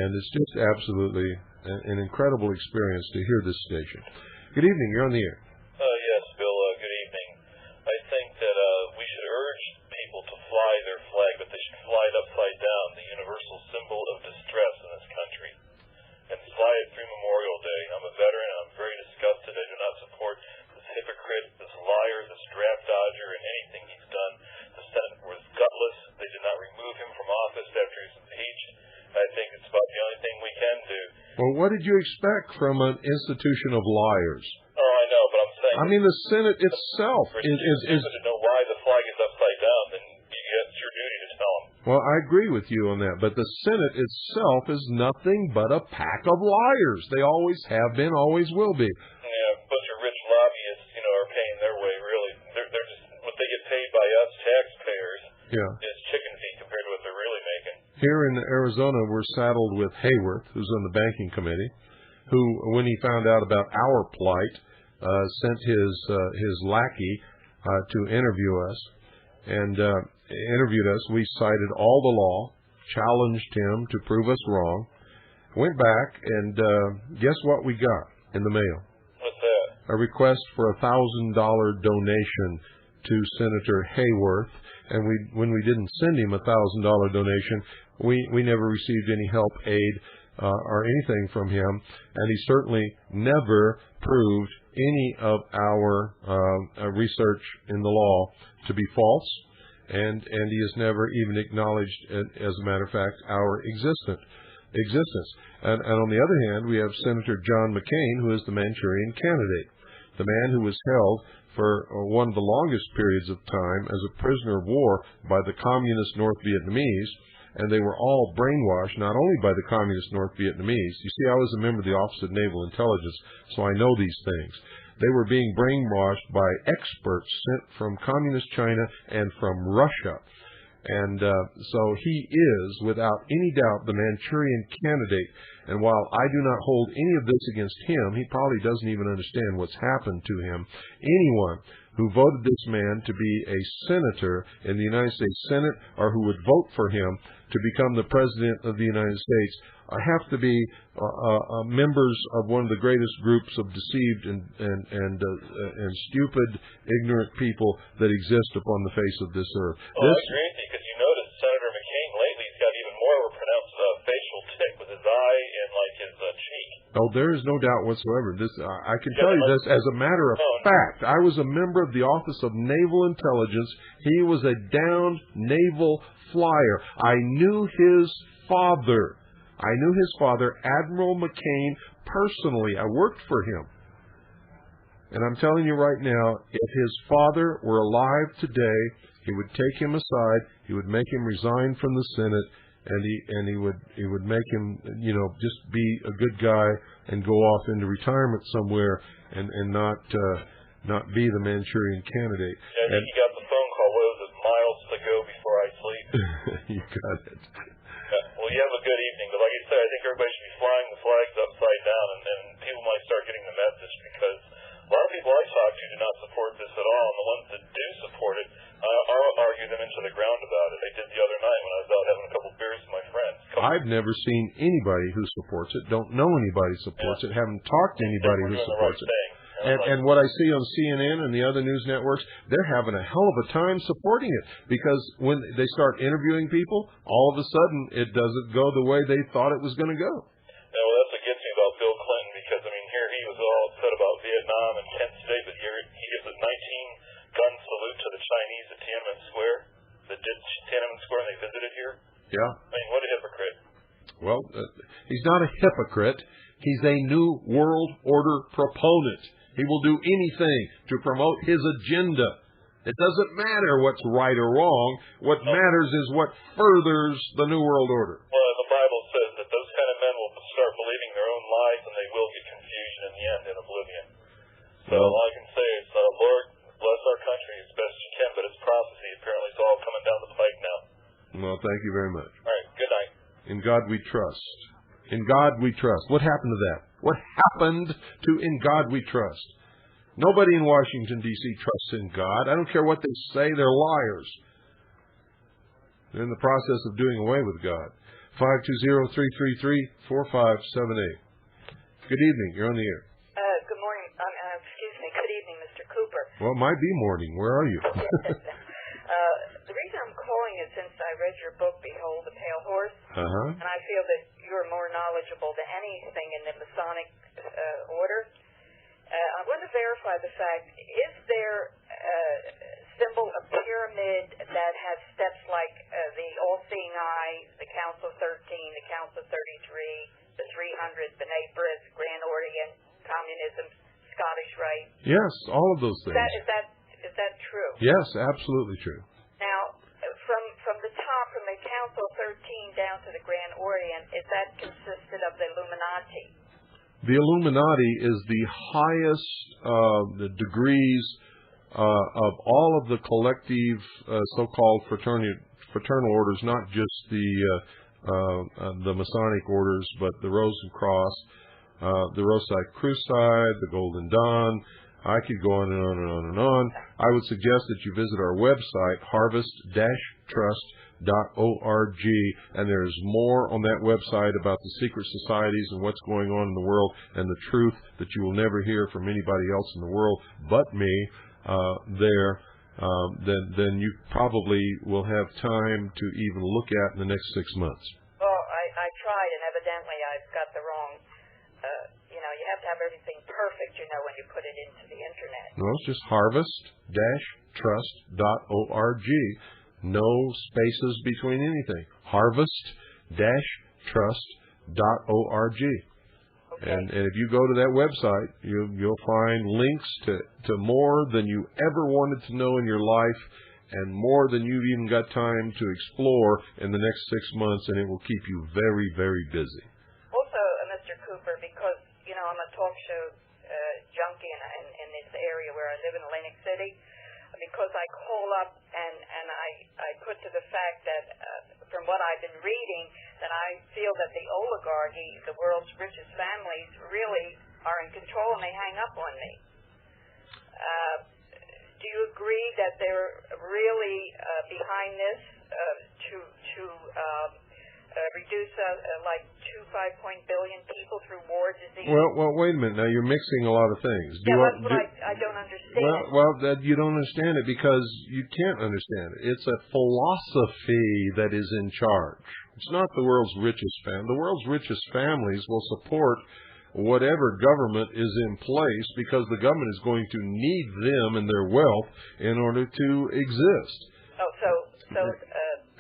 And it's just absolutely an incredible experience to hear this station. Good evening. You're on the air. Yes, Bill. Good evening. I think that we should urge people to fly their flag, but they should fly it upside down, the universal symbol of distress in this country, and fly it through Memorial Day. I'm a veteran. I'm very disgusted. I do not support this hypocrite, this liar, this draft dodger, and anything he's done. The Senate was gutless. They did not remove him from office after he was impeached. I think it's about the only thing we can do. Well, what did you expect from an institution of liars? Oh, I know, but I'm saying... I mean, the Senate itself is to know why the flag is upside down, then it's your duty to tell them. Well, I agree with you on that, but the Senate itself is nothing but a pack of liars. They always have been, always will be. Yeah, a bunch of rich lobbyists, are paying their way, really. They're just, what they get paid by us taxpayers is chicken feed compared to what they're really making. Here in Arizona, we're saddled with Hayworth, who's on the banking committee, who, when he found out about our plight, sent his lackey to interview us, and interviewed us. We cited all the law, challenged him to prove us wrong, went back, and guess what we got in the mail? What's that? A request for a $1,000 donation to Senator Hayworth, and when we didn't send him a $1,000 donation, we never received any help, aid, or anything from him, and he certainly never proved any of our research in the law to be false, and he has never even acknowledged, as a matter of fact, our existence. And on the other hand, we have Senator John McCain, who is the Manchurian candidate, the man who was held for one of the longest periods of time as a prisoner of war by the communist North Vietnamese, and they were all brainwashed, not only by the communist North Vietnamese. You see, I was a member of the Office of Naval Intelligence, so I know these things. They were being brainwashed by experts sent from communist China and from Russia. And so he is, without any doubt, the Manchurian candidate. And while I do not hold any of this against him, he probably doesn't even understand what's happened to him. Anyone who voted this man to be a senator in the United States Senate, or who would vote for him to become the president of the United States, have to be members of one of the greatest groups of deceived and stupid, ignorant people that exist upon the face of this earth. Oh, I agree with you, because you notice Senator McCain lately has got even more of a pronounced facial tick with his eye and his cheek. Oh, there is no doubt whatsoever. I can tell you this as a matter of fact. I was a member of the Office of Naval Intelligence. He was a downed naval flyer. I knew his father. I knew his father, Admiral McCain, personally. I worked for him. And I'm telling you right now, if his father were alive today, he would take him aside, he would make him resign from the Senate, and he would make him, just be a good guy and go off into retirement somewhere and not be the Manchurian candidate. Yeah, he got the phone call. What was it? Miles to go before I sleep. You got it. Yeah, well, you have a good evening. But like I said, I think everybody should be flying the flags upside down, and then people might start getting the message, because a lot of people I talk to do not support this at all, and the ones that do support it, I'll argue them into the ground about it. I did the other night when I was out having a couple beers with my friends. I've never seen anybody who supports it, don't know anybody who supports it, haven't talked to anybody who supports it. And what I see on CNN and the other news networks, they're having a hell of a time supporting it, because when they start interviewing people, all of a sudden it doesn't go the way they thought it was going to go. Yeah, well, that's what gets me about Bill Clinton, because, I mean, here he was all upset about Vietnam and Kent State, but here he gives a 19-gun salute to the Chinese at Tiananmen Square, that did Tiananmen Square, and they visited here. Yeah. I mean, what a hypocrite. Well, he's not a hypocrite. He's a New World Order proponent. He will do anything to promote his agenda. It doesn't matter what's right or wrong. What matters is what furthers the New World Order. Well, the Bible says that those kind of men will start believing their own lies, and they will get confusion in the end and oblivion. So all I can say is, Lord, bless our country as best you can, but it's prophecy. Apparently it's all coming down the pike now. Well, thank you very much. All right, good night. In God we trust. In God we trust. What happened to that? What happened to In God we trust? Nobody in Washington, D.C. trusts in God. I don't care what they say. They're liars. They're in the process of doing away with God. 520-333-4578. Good evening. You're on the air. Good morning. Excuse me. Good evening, Mr. Cooper. Well, it might be morning. Where are you? The reason I'm calling is since I read your book, Behold the Pale Horse, and I feel that you're more knowledgeable than anything in the Masonic order. I want to verify the fact, is there a symbol, a pyramid that has steps like the All-Seeing Eye, the Council 13, the Council 33, the 300, B'nai B'rith, Grand Orient, Communism, Scottish Rite? Yes, all of those things. Is that true? Yes, absolutely true. Now, from the top, from the Council 13 down to the Grand Orient, is that consisted of the Illuminati? The Illuminati is the highest the degrees of all of the collective so-called fraternal orders, not just the Masonic orders, but the Rosencross, the Rosicrucian, the Golden Dawn. I could go on and on and on and on. I would suggest that you visit our website, harvest-trust.org, and there's more on that website about the secret societies and what's going on in the world, and the truth that you will never hear from anybody else in the world but me then you probably will have time to even look at in the next 6 months. Well, I tried, and evidently I've got the wrong, you have to have everything perfect, when you put it into the Internet. No, it's just harvest-trust.org. No spaces between anything. Harvest-trust.org. Okay. And if you go to that website, you'll find links to more than you ever wanted to know in your life, and more than you've even got time to explore in the next 6 months, and it will keep you very, very busy. Also, Mr. Cooper, because, I'm a talk show junkie in this area where I live in Atlantic City, because I call up and I put to the fact that from what I've been reading, that I feel that the oligarchy, the world's richest families, really are in control, and they hang up on me. Do you agree that they're really behind this to reduce like 5 billion people through war, disease? Well, wait a minute. Now you're mixing a lot of things. That's what I don't understand. Well, you don't understand it because you can't understand it. It's a philosophy that is in charge. It's not the world's richest family. The world's richest families will support whatever government is in place because the government is going to need them and their wealth in order to exist. Oh, so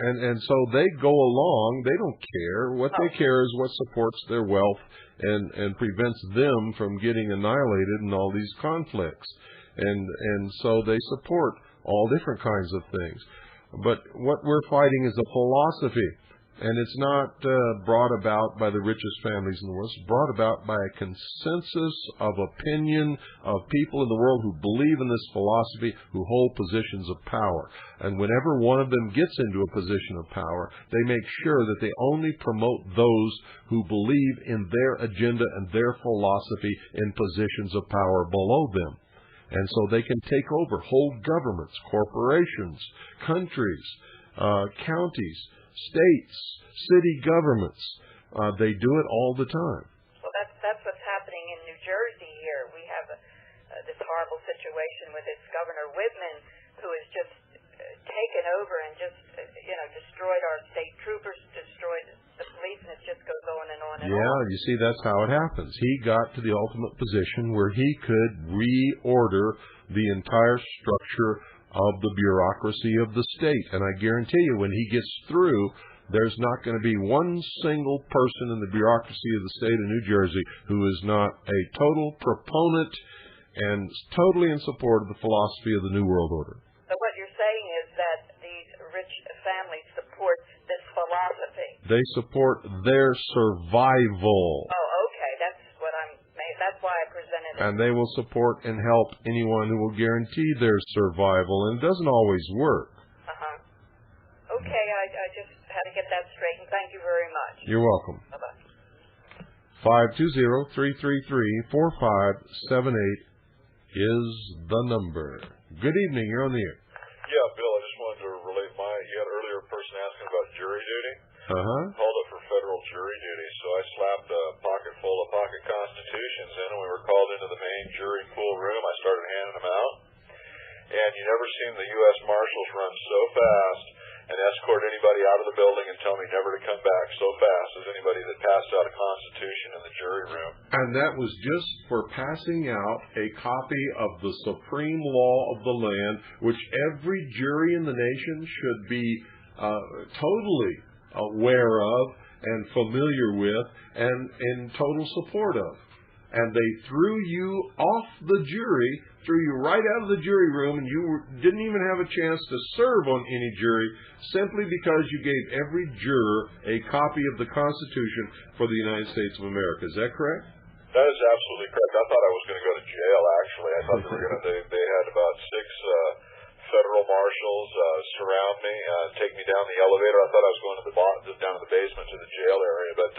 And so they go along. They don't care. What they care is what supports their wealth and prevents them from getting annihilated in all these conflicts. And so they support all different kinds of things. But what we're fighting is a philosophy. And it's not brought about by the richest families in the world. It's brought about by a consensus of opinion of people in the world who believe in this philosophy, who hold positions of power. And whenever one of them gets into a position of power, they make sure that they only promote those who believe in their agenda and their philosophy in positions of power below them. And so they can take over whole governments, corporations, countries, counties, states, city governments. They do it all the time. Well, that's what's happening in New Jersey here. We have this horrible situation with its Governor Whitman, who has just taken over and just, destroyed our state troopers, destroyed the police, and it just goes on and on and on. Yeah, you see, that's how it happens. He got to the ultimate position where he could reorder the entire structure of the bureaucracy of the state. And I guarantee you, when he gets through, there's not going to be one single person in the bureaucracy of the state of New Jersey who is not a total proponent and totally in support of the philosophy of the New World Order. So what you're saying is that these rich families support this philosophy. They support their survival. Oh, okay. That's why I presented it. And they will support and help anyone who will guarantee their survival. And it doesn't always work. Okay, I just had to get that straight, and thank you very much. You're welcome. Bye-bye. 520-333-4578 is the number. Good evening. You're on the air. Yeah, Bill, I just wanted to relate you had earlier a person asking about jury duty. Called up for federal jury duty, so I slapped a pocket full of pocket constitutions in, and we were called into the main jury pool room. I started handing them out, and you never seen the U.S. Marshals run so fast and escort anybody out of the building and tell me never to come back so fast as anybody that passed out a constitution in the jury room. And that was just for passing out a copy of the supreme law of the land, which every jury in the nation should be totally aware of and familiar with and in total support of. And they threw you off the jury, threw you right out of the jury room, and you didn't even have a chance to serve on any jury simply because you gave every juror a copy of the Constitution for the United States of America. Is that correct? That is absolutely correct. I thought I was going to go to jail, actually. I thought they had about 6 federal marshals surround me, take me down the elevator. I thought I was going down to the basement to the jail area, but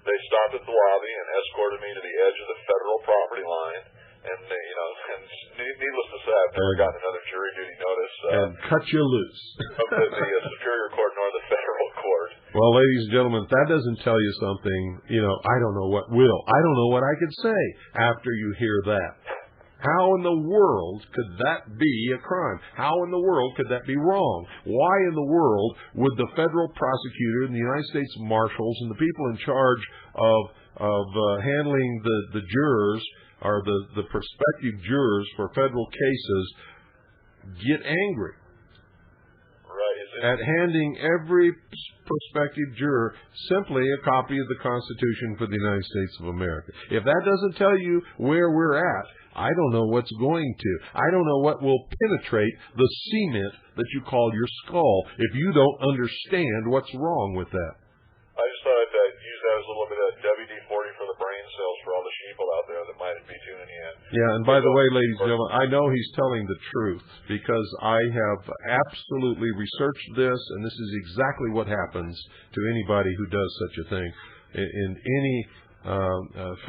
they stopped at the lobby and escorted me to the edge of the federal property line. And needless to say, I've never gotten another jury duty notice. And cut you loose. Of the Superior Court nor the federal court. Well, ladies and gentlemen, if that doesn't tell you something, I don't know what will. I don't know what I could say after you hear that. How in the world could that be a crime? How in the world could that be wrong? Why in the world would the federal prosecutor and the United States Marshals and the people in charge of handling the jurors or the prospective jurors for federal cases get angry at handing every prospective juror simply a copy of the Constitution for the United States of America? If that doesn't tell you where we're at, I don't know what's going to. I don't know what will penetrate the cement that you call your skull if you don't understand what's wrong with that. I just thought I'd use that as a little bit of WD-40 for the brain cells for all the sheeple out there that might be tuning in. Yeah, and by the way, ladies and gentlemen, I know he's telling the truth because I have absolutely researched this, and this is exactly what happens to anybody who does such a thing in any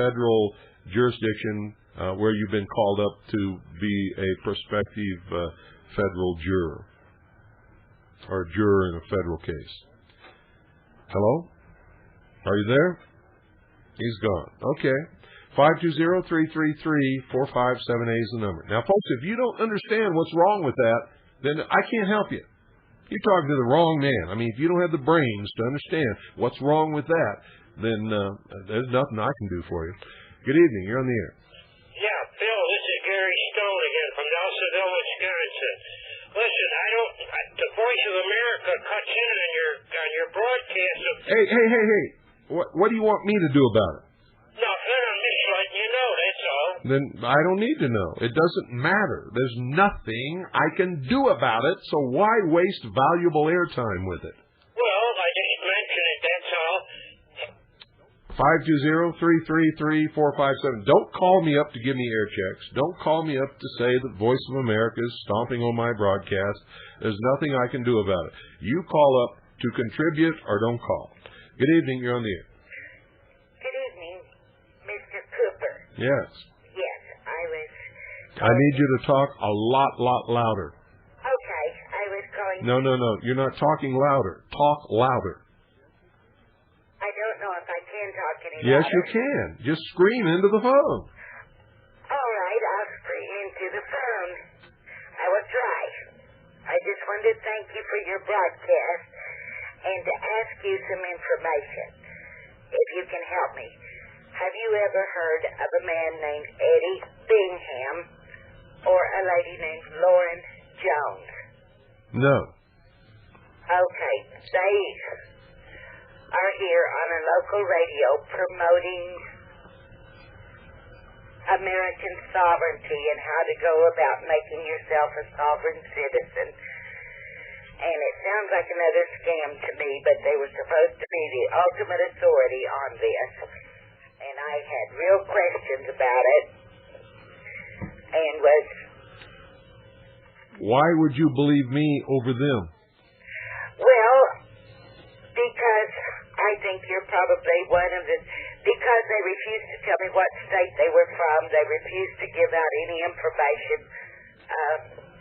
federal jurisdiction where you've been called up to be a prospective federal juror or juror in a federal case. Hello? Are you there? He's gone. Okay. 520-333-4578 is the number. Now, folks, if you don't understand what's wrong with that, then I can't help you. You're talking to the wrong man. I mean, if you don't have the brains to understand what's wrong with that, then there's nothing I can do for you. Good evening. You're on the air. Yeah, Bill, this is Gary Stone again from Nelsonville, Wisconsin. Listen, the Voice of America cuts in on Hey. What do you want me to do about it? Nothing. I'm just letting you know, that's all. Then I don't need to know. It doesn't matter. There's nothing I can do about it, so why waste valuable airtime with it? Well, I just mentioned it, that's all. 520-333-457. Don't call me up to give me air checks. Don't call me up to say that Voice of America is stomping on my broadcast. There's nothing I can do about it. You call up to contribute or don't call. Good evening. You're on the air. Good evening, Mr. Cooper. Yes. Yes, I was... I need you to talk a lot louder. Okay, I was calling... No. You're not talking louder. Talk louder. I don't know if I can talk any louder. Yes, you can. Just scream into the phone. All right, I'll scream into the phone. I will try. I just wanted to thank you for your broadcast and to ask you some information, if you can help me. Have you ever heard of a man named Eddie Bingham or a lady named Lauren Jones? No. Okay, they are here on a local radio promoting American sovereignty and how to go about making yourself a sovereign citizen. And it sounds like another scam to me, but they were supposed to be the ultimate authority on this. And I had real questions about it and was... Why would you believe me over them? Well, because I think you're probably one of the... Because they refused to tell me what state they were from, they refused to give out any information.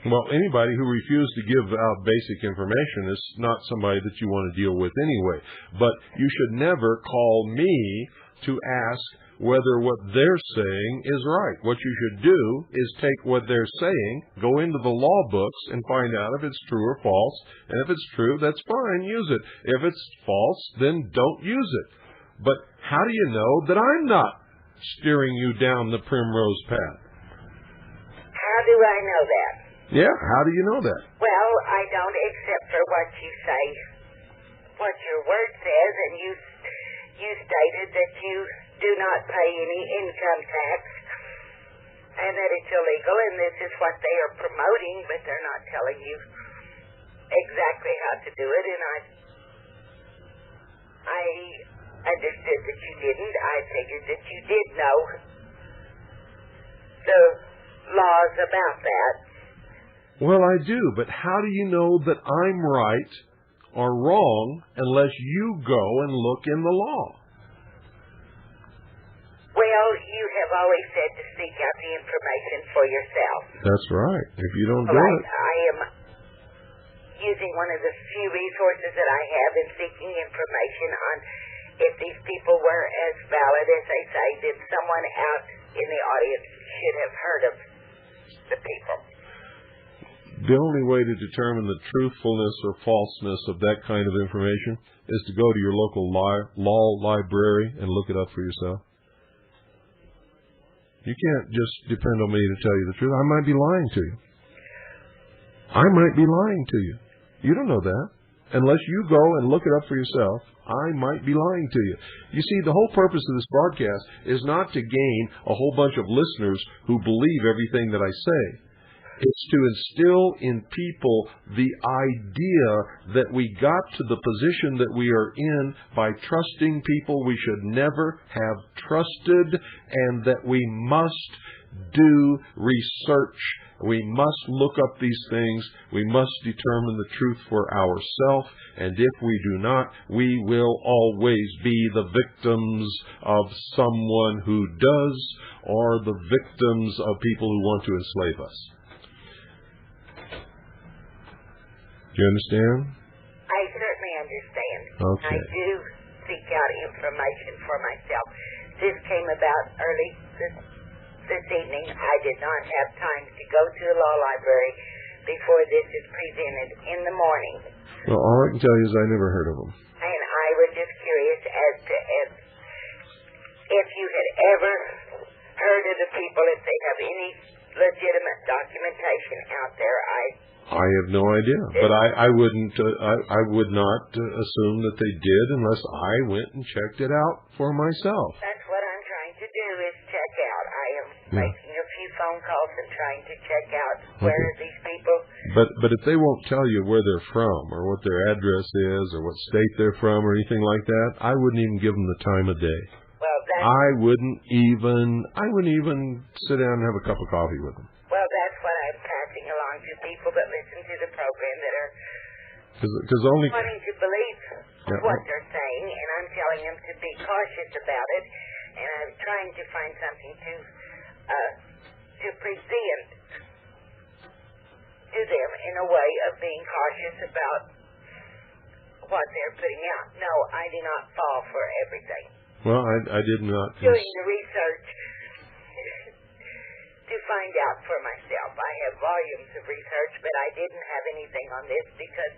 Well, anybody who refused to give out basic information is not somebody that you want to deal with anyway. But you should never call me to ask whether what they're saying is right. What you should do is take what they're saying, go into the law books, and find out if it's true or false. And if it's true, that's fine, use it. If it's false, then don't use it. But how do you know that I'm not steering you down the primrose path? How do I know that? Yeah, how do you know that? Well, I don't, except for what you say, what your word says, and you stated that you do not pay any income tax, and that it's illegal, and this is what they are promoting, but they're not telling you exactly how to do it, and I understood that you didn't. I figured that you did know the laws about that. Well, I do, but how do you know that I'm right or wrong unless you go and look in the law? Well, you have always said to seek out the information for yourself. That's right. If you don't do Right. it... I am using one of the few resources that I have in seeking information on if these people were as valid as they say, then someone out in the audience should have heard of the people. The only way to determine the truthfulness or falseness of that kind of information is to go to your local law library and look it up for yourself. You can't just depend on me to tell you the truth. I might be lying to you. I might be lying to you. You don't know that. Unless you go and look it up for yourself, I might be lying to you. You see, the whole purpose of this broadcast is not to gain a whole bunch of listeners who believe everything that I say. It's to instill in people the idea that we got to the position that we are in by trusting people we should never have trusted, and that we must do research. We must look up these things. We must determine the truth for ourselves. And if we do not, we will always be the victims of someone who does, or the victims of people who want to enslave us. Do you understand? I certainly understand. Okay. I do seek out information for myself. This came about early this evening. I did not have time to go to the law library before this is presented in the morning. Well, all I can tell you is I never heard of them. And I was just curious as to if you had ever heard of the people, if they have any legitimate documentation out there. I have no idea, but I wouldn't. I would not assume that they did unless I went and checked it out for myself. That's what I'm trying to do is check out. I am making a few phone calls and trying to check out where these people. But if they won't tell you where they're from or what their address is or what state they're from or anything like that, I wouldn't even give them the time of day. Well, I wouldn't even sit down and have a cup of coffee with them. Well, that's what I'm passing along to people that listen to the program that are wanting to believe what they're saying, and I'm telling them to be cautious about it, and I'm trying to find something to present to them in a way of being cautious about what they're putting out. No, I do not fall for everything. Well, I did not. Doing the research to find out for myself. I have volumes of research, but I didn't have anything on this because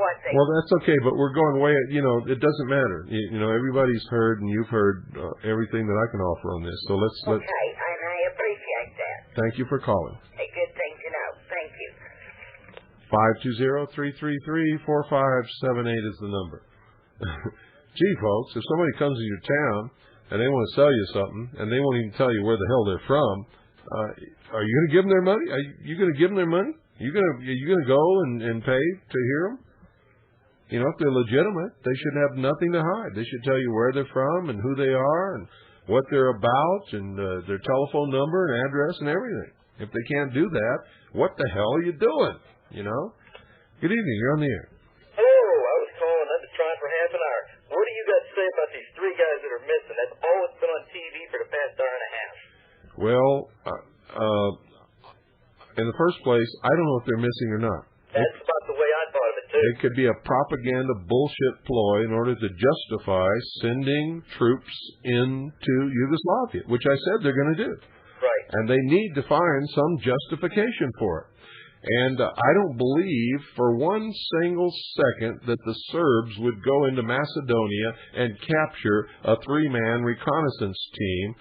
what they... Well, that's okay, but we're going way... it doesn't matter. Everybody's heard, and you've heard everything that I can offer on this. So let's... Okay, and I appreciate that. Thank you for calling. A good thing to know. Thank you. 520-333-4578 is the number. Gee, folks, if somebody comes to your town and they want to sell you something and they won't even tell you where the hell they're from, are you going to give them their money? Are you going to give them their money? Are you going to go and pay to hear them? If they're legitimate, they should have nothing to hide. They should tell you where they're from and who they are and what they're about and their telephone number and address and everything. If they can't do that, what the hell are you doing? Good evening. You're on the air. Hello. I was calling. I've been trying for half an hour. What do you got to say about these three guys that are missing? That's all that's been on TV for the past hour and a half. Well, in the first place, I don't know if they're missing or not. That's about the way I thought of it, too. It could be a propaganda bullshit ploy in order to justify sending troops into Yugoslavia, which I said they're going to do. Right. And they need to find some justification for it. And I don't believe for one single second that the Serbs would go into Macedonia and capture a three-man reconnaissance team.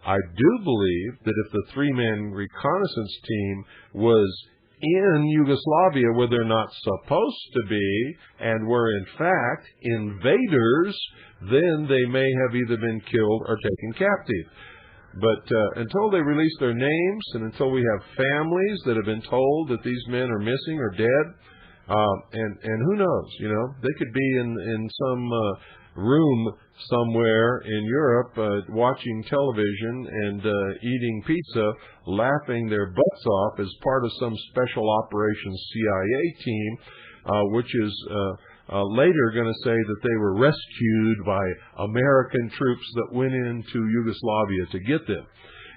I do believe that if the three-man reconnaissance team was in Yugoslavia where they're not supposed to be and were in fact invaders, then they may have either been killed or taken captive. But until they release their names and until we have families that have been told that these men are missing or dead, and who knows, they could be in some room somewhere in Europe watching television and eating pizza, laughing their butts off as part of some special operations CIA team, which is later going to say that they were rescued by American troops that went into Yugoslavia to get them.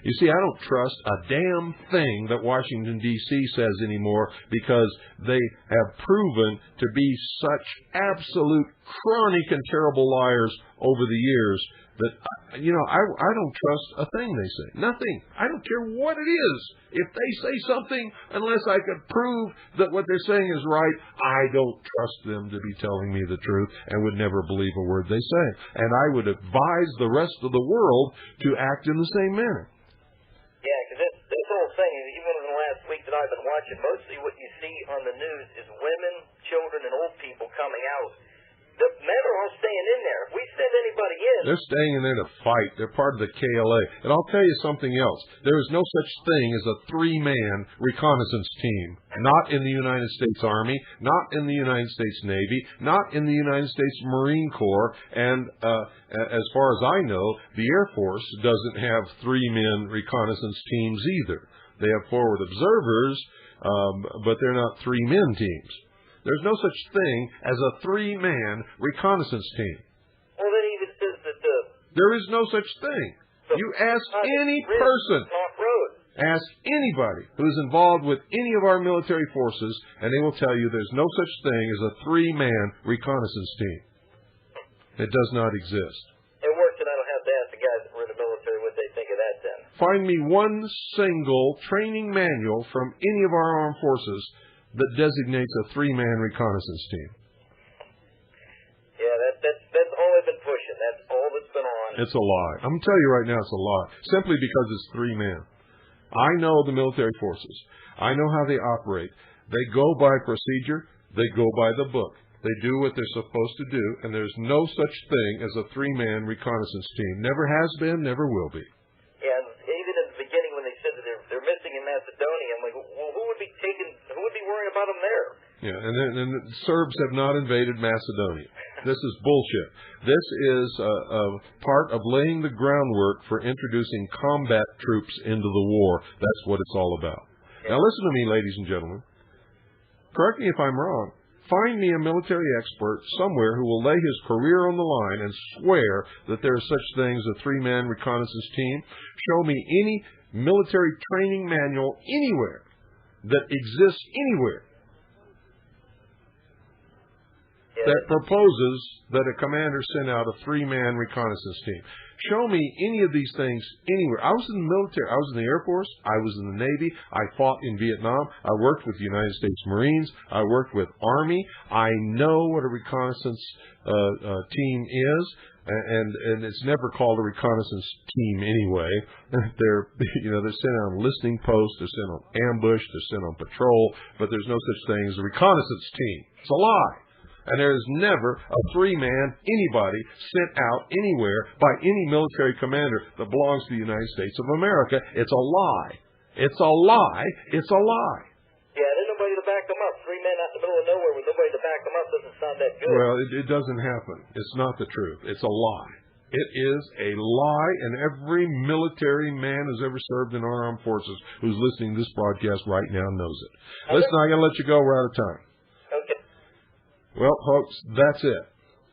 You see, I don't trust a damn thing that Washington, D.C. says anymore because they have proven to be such absolute chronic and terrible liars over the years that, I don't trust a thing they say. Nothing. I don't care what it is. If they say something, unless I could prove that what they're saying is right, I don't trust them to be telling me the truth and would never believe a word they say. And I would advise the rest of the world to act in the same manner. Yeah, because this whole thing, even in the last week that I've been watching, mostly what you see on the news is women, children, and old people coming out. The men are all staying in there. If we send anybody in... They're staying in there to fight. They're part of the KLA. And I'll tell you something else. There is no such thing as a three-man reconnaissance team. Not in the United States Army, not in the United States Navy, not in the United States Marine Corps, and as far as I know, the Air Force doesn't have three-man reconnaissance teams either. They have forward observers, but they're not three-men teams. There's no such thing as a three-man reconnaissance team. Well, then even says that there is no such thing. You ask any person, ask anybody who's involved with any of our military forces, and they will tell you there's no such thing as a three-man reconnaissance team. It does not exist. It works, and I don't have to ask the guys that were in the military what they think of that then. Find me one single training manual from any of our armed forces that designates a three-man reconnaissance team. Yeah, that's all they've been pushing. That's all that's been on. It's a lie. I'm going to tell you right now it's a lie. Simply because it's three men. I know the military forces. I know how they operate. They go by procedure. They go by the book. They do what they're supposed to do, and there's no such thing as a three-man reconnaissance team. Never has been, never will be. And even at the beginning when they said that they're missing in Macedonia, I'm like, well, who would be worrying about them there? Yeah, and the Serbs have not invaded Macedonia. This is bullshit. This is a part of laying the groundwork for introducing combat troops into the war. That's what it's all about. Now listen to me, ladies and gentlemen. Correct me if I'm wrong. Find me a military expert somewhere who will lay his career on the line and swear that there is such thing as a three-man reconnaissance team. Show me any military training manual anywhere that exists anywhere that proposes that a commander send out a three-man reconnaissance team. Show me any of these things anywhere. I was in the military. I was in the Air Force. I was in the Navy. I fought in Vietnam. I worked with the United States Marines. I worked with Army. I know what a reconnaissance team is, and it's never called a reconnaissance team anyway. They're sent on listening posts. They're sent on ambush. They're sent on patrol. But there's no such thing as a reconnaissance team. It's a lie. And there is never a three-man anybody sent out anywhere by any military commander that belongs to the United States of America. It's a lie. It's a lie. It's a lie. Yeah, there's nobody to back them up. Three men out in the middle of nowhere with nobody to back them up doesn't sound that good. Well, it doesn't happen. It's not the truth. It's a lie. It is a lie, and every military man who's ever served in our armed forces who's listening to this broadcast right now knows it. Listen, I got to let you go. We're out of time. Well, folks, that's it.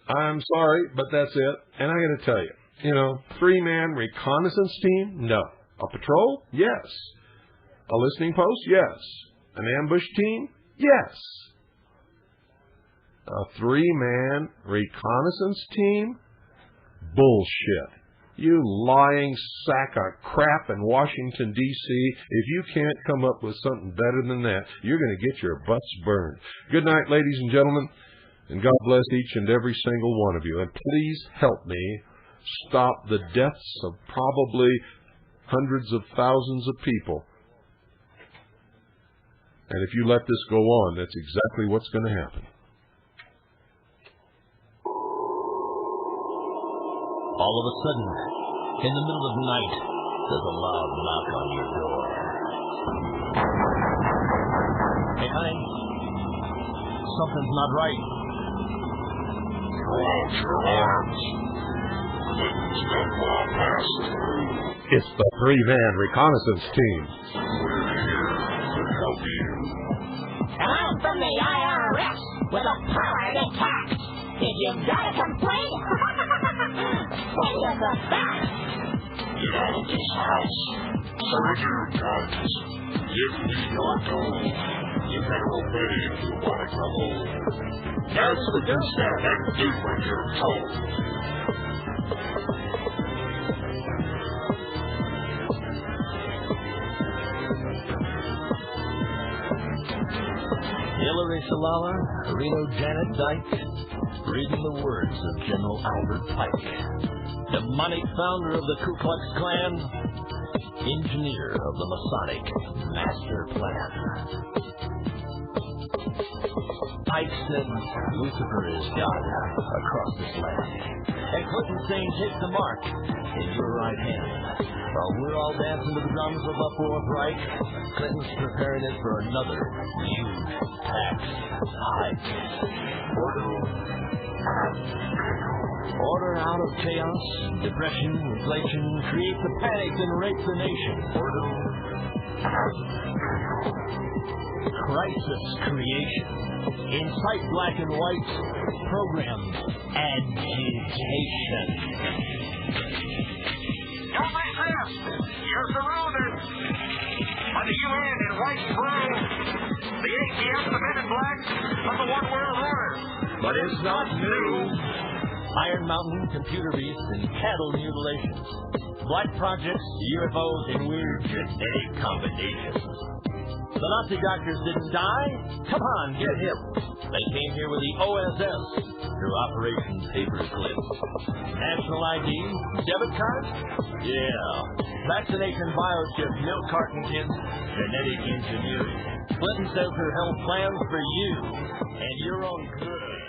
I'm sorry, but that's it. And I got to tell you, three-man reconnaissance team? No. A patrol? Yes. A listening post? Yes. An ambush team? Yes. A three-man reconnaissance team? Bullshit. You lying sack of crap in Washington, D.C. If you can't come up with something better than that, you're going to get your butts burned. Good night, ladies and gentlemen. And God bless each and every single one of you. And please help me stop the deaths of probably hundreds of thousands of people. And if you let this go on, that's exactly what's going to happen. All of a sudden, in the middle of the night, there's a loud knock on your door. Hey, honey, something's not right. Out your arms. Clinton's got far past. It's the three-man reconnaissance team. We're here to help you. I'm from the IRS with a power to tax. If you've got a complaint, send us a fax. Get out of this house. Surrender your guns. Give me your gold. You better obey if you want to go. That's what you stand and do when you're told. Hillary Salala, Reno Janet Dyke, reading the words of General Albert Pike, demonic founder of the Ku Klux Klan, engineer of the Masonic Master Plan. Pike said Lucifer is God across this land. And Clinton's saying, take the mark in your right hand. While we're all dancing to the drums of a Fourth Reich, Clinton's preparing it for another huge tax hike. Order out of chaos, depression, inflation, create the panic and rape the nation. Crisis creation. Incite black and white. Program agitation. Don't resist. You're surrounded. By the UN in white flag, the ATF, the Men in Black, of the One World Order. But it's not new. Iron Mountain, computer beasts, and cattle mutilations. Black projects, UFOs, and weird genetic combinations. The Nazi doctors didn't die. Come on, get him. They came here with the OSS through Operation Paperclip. National ID, debit card? Yeah. Vaccination biochip, milk carton kids, genetic engineering. Clinton says her health plans for you and your own good.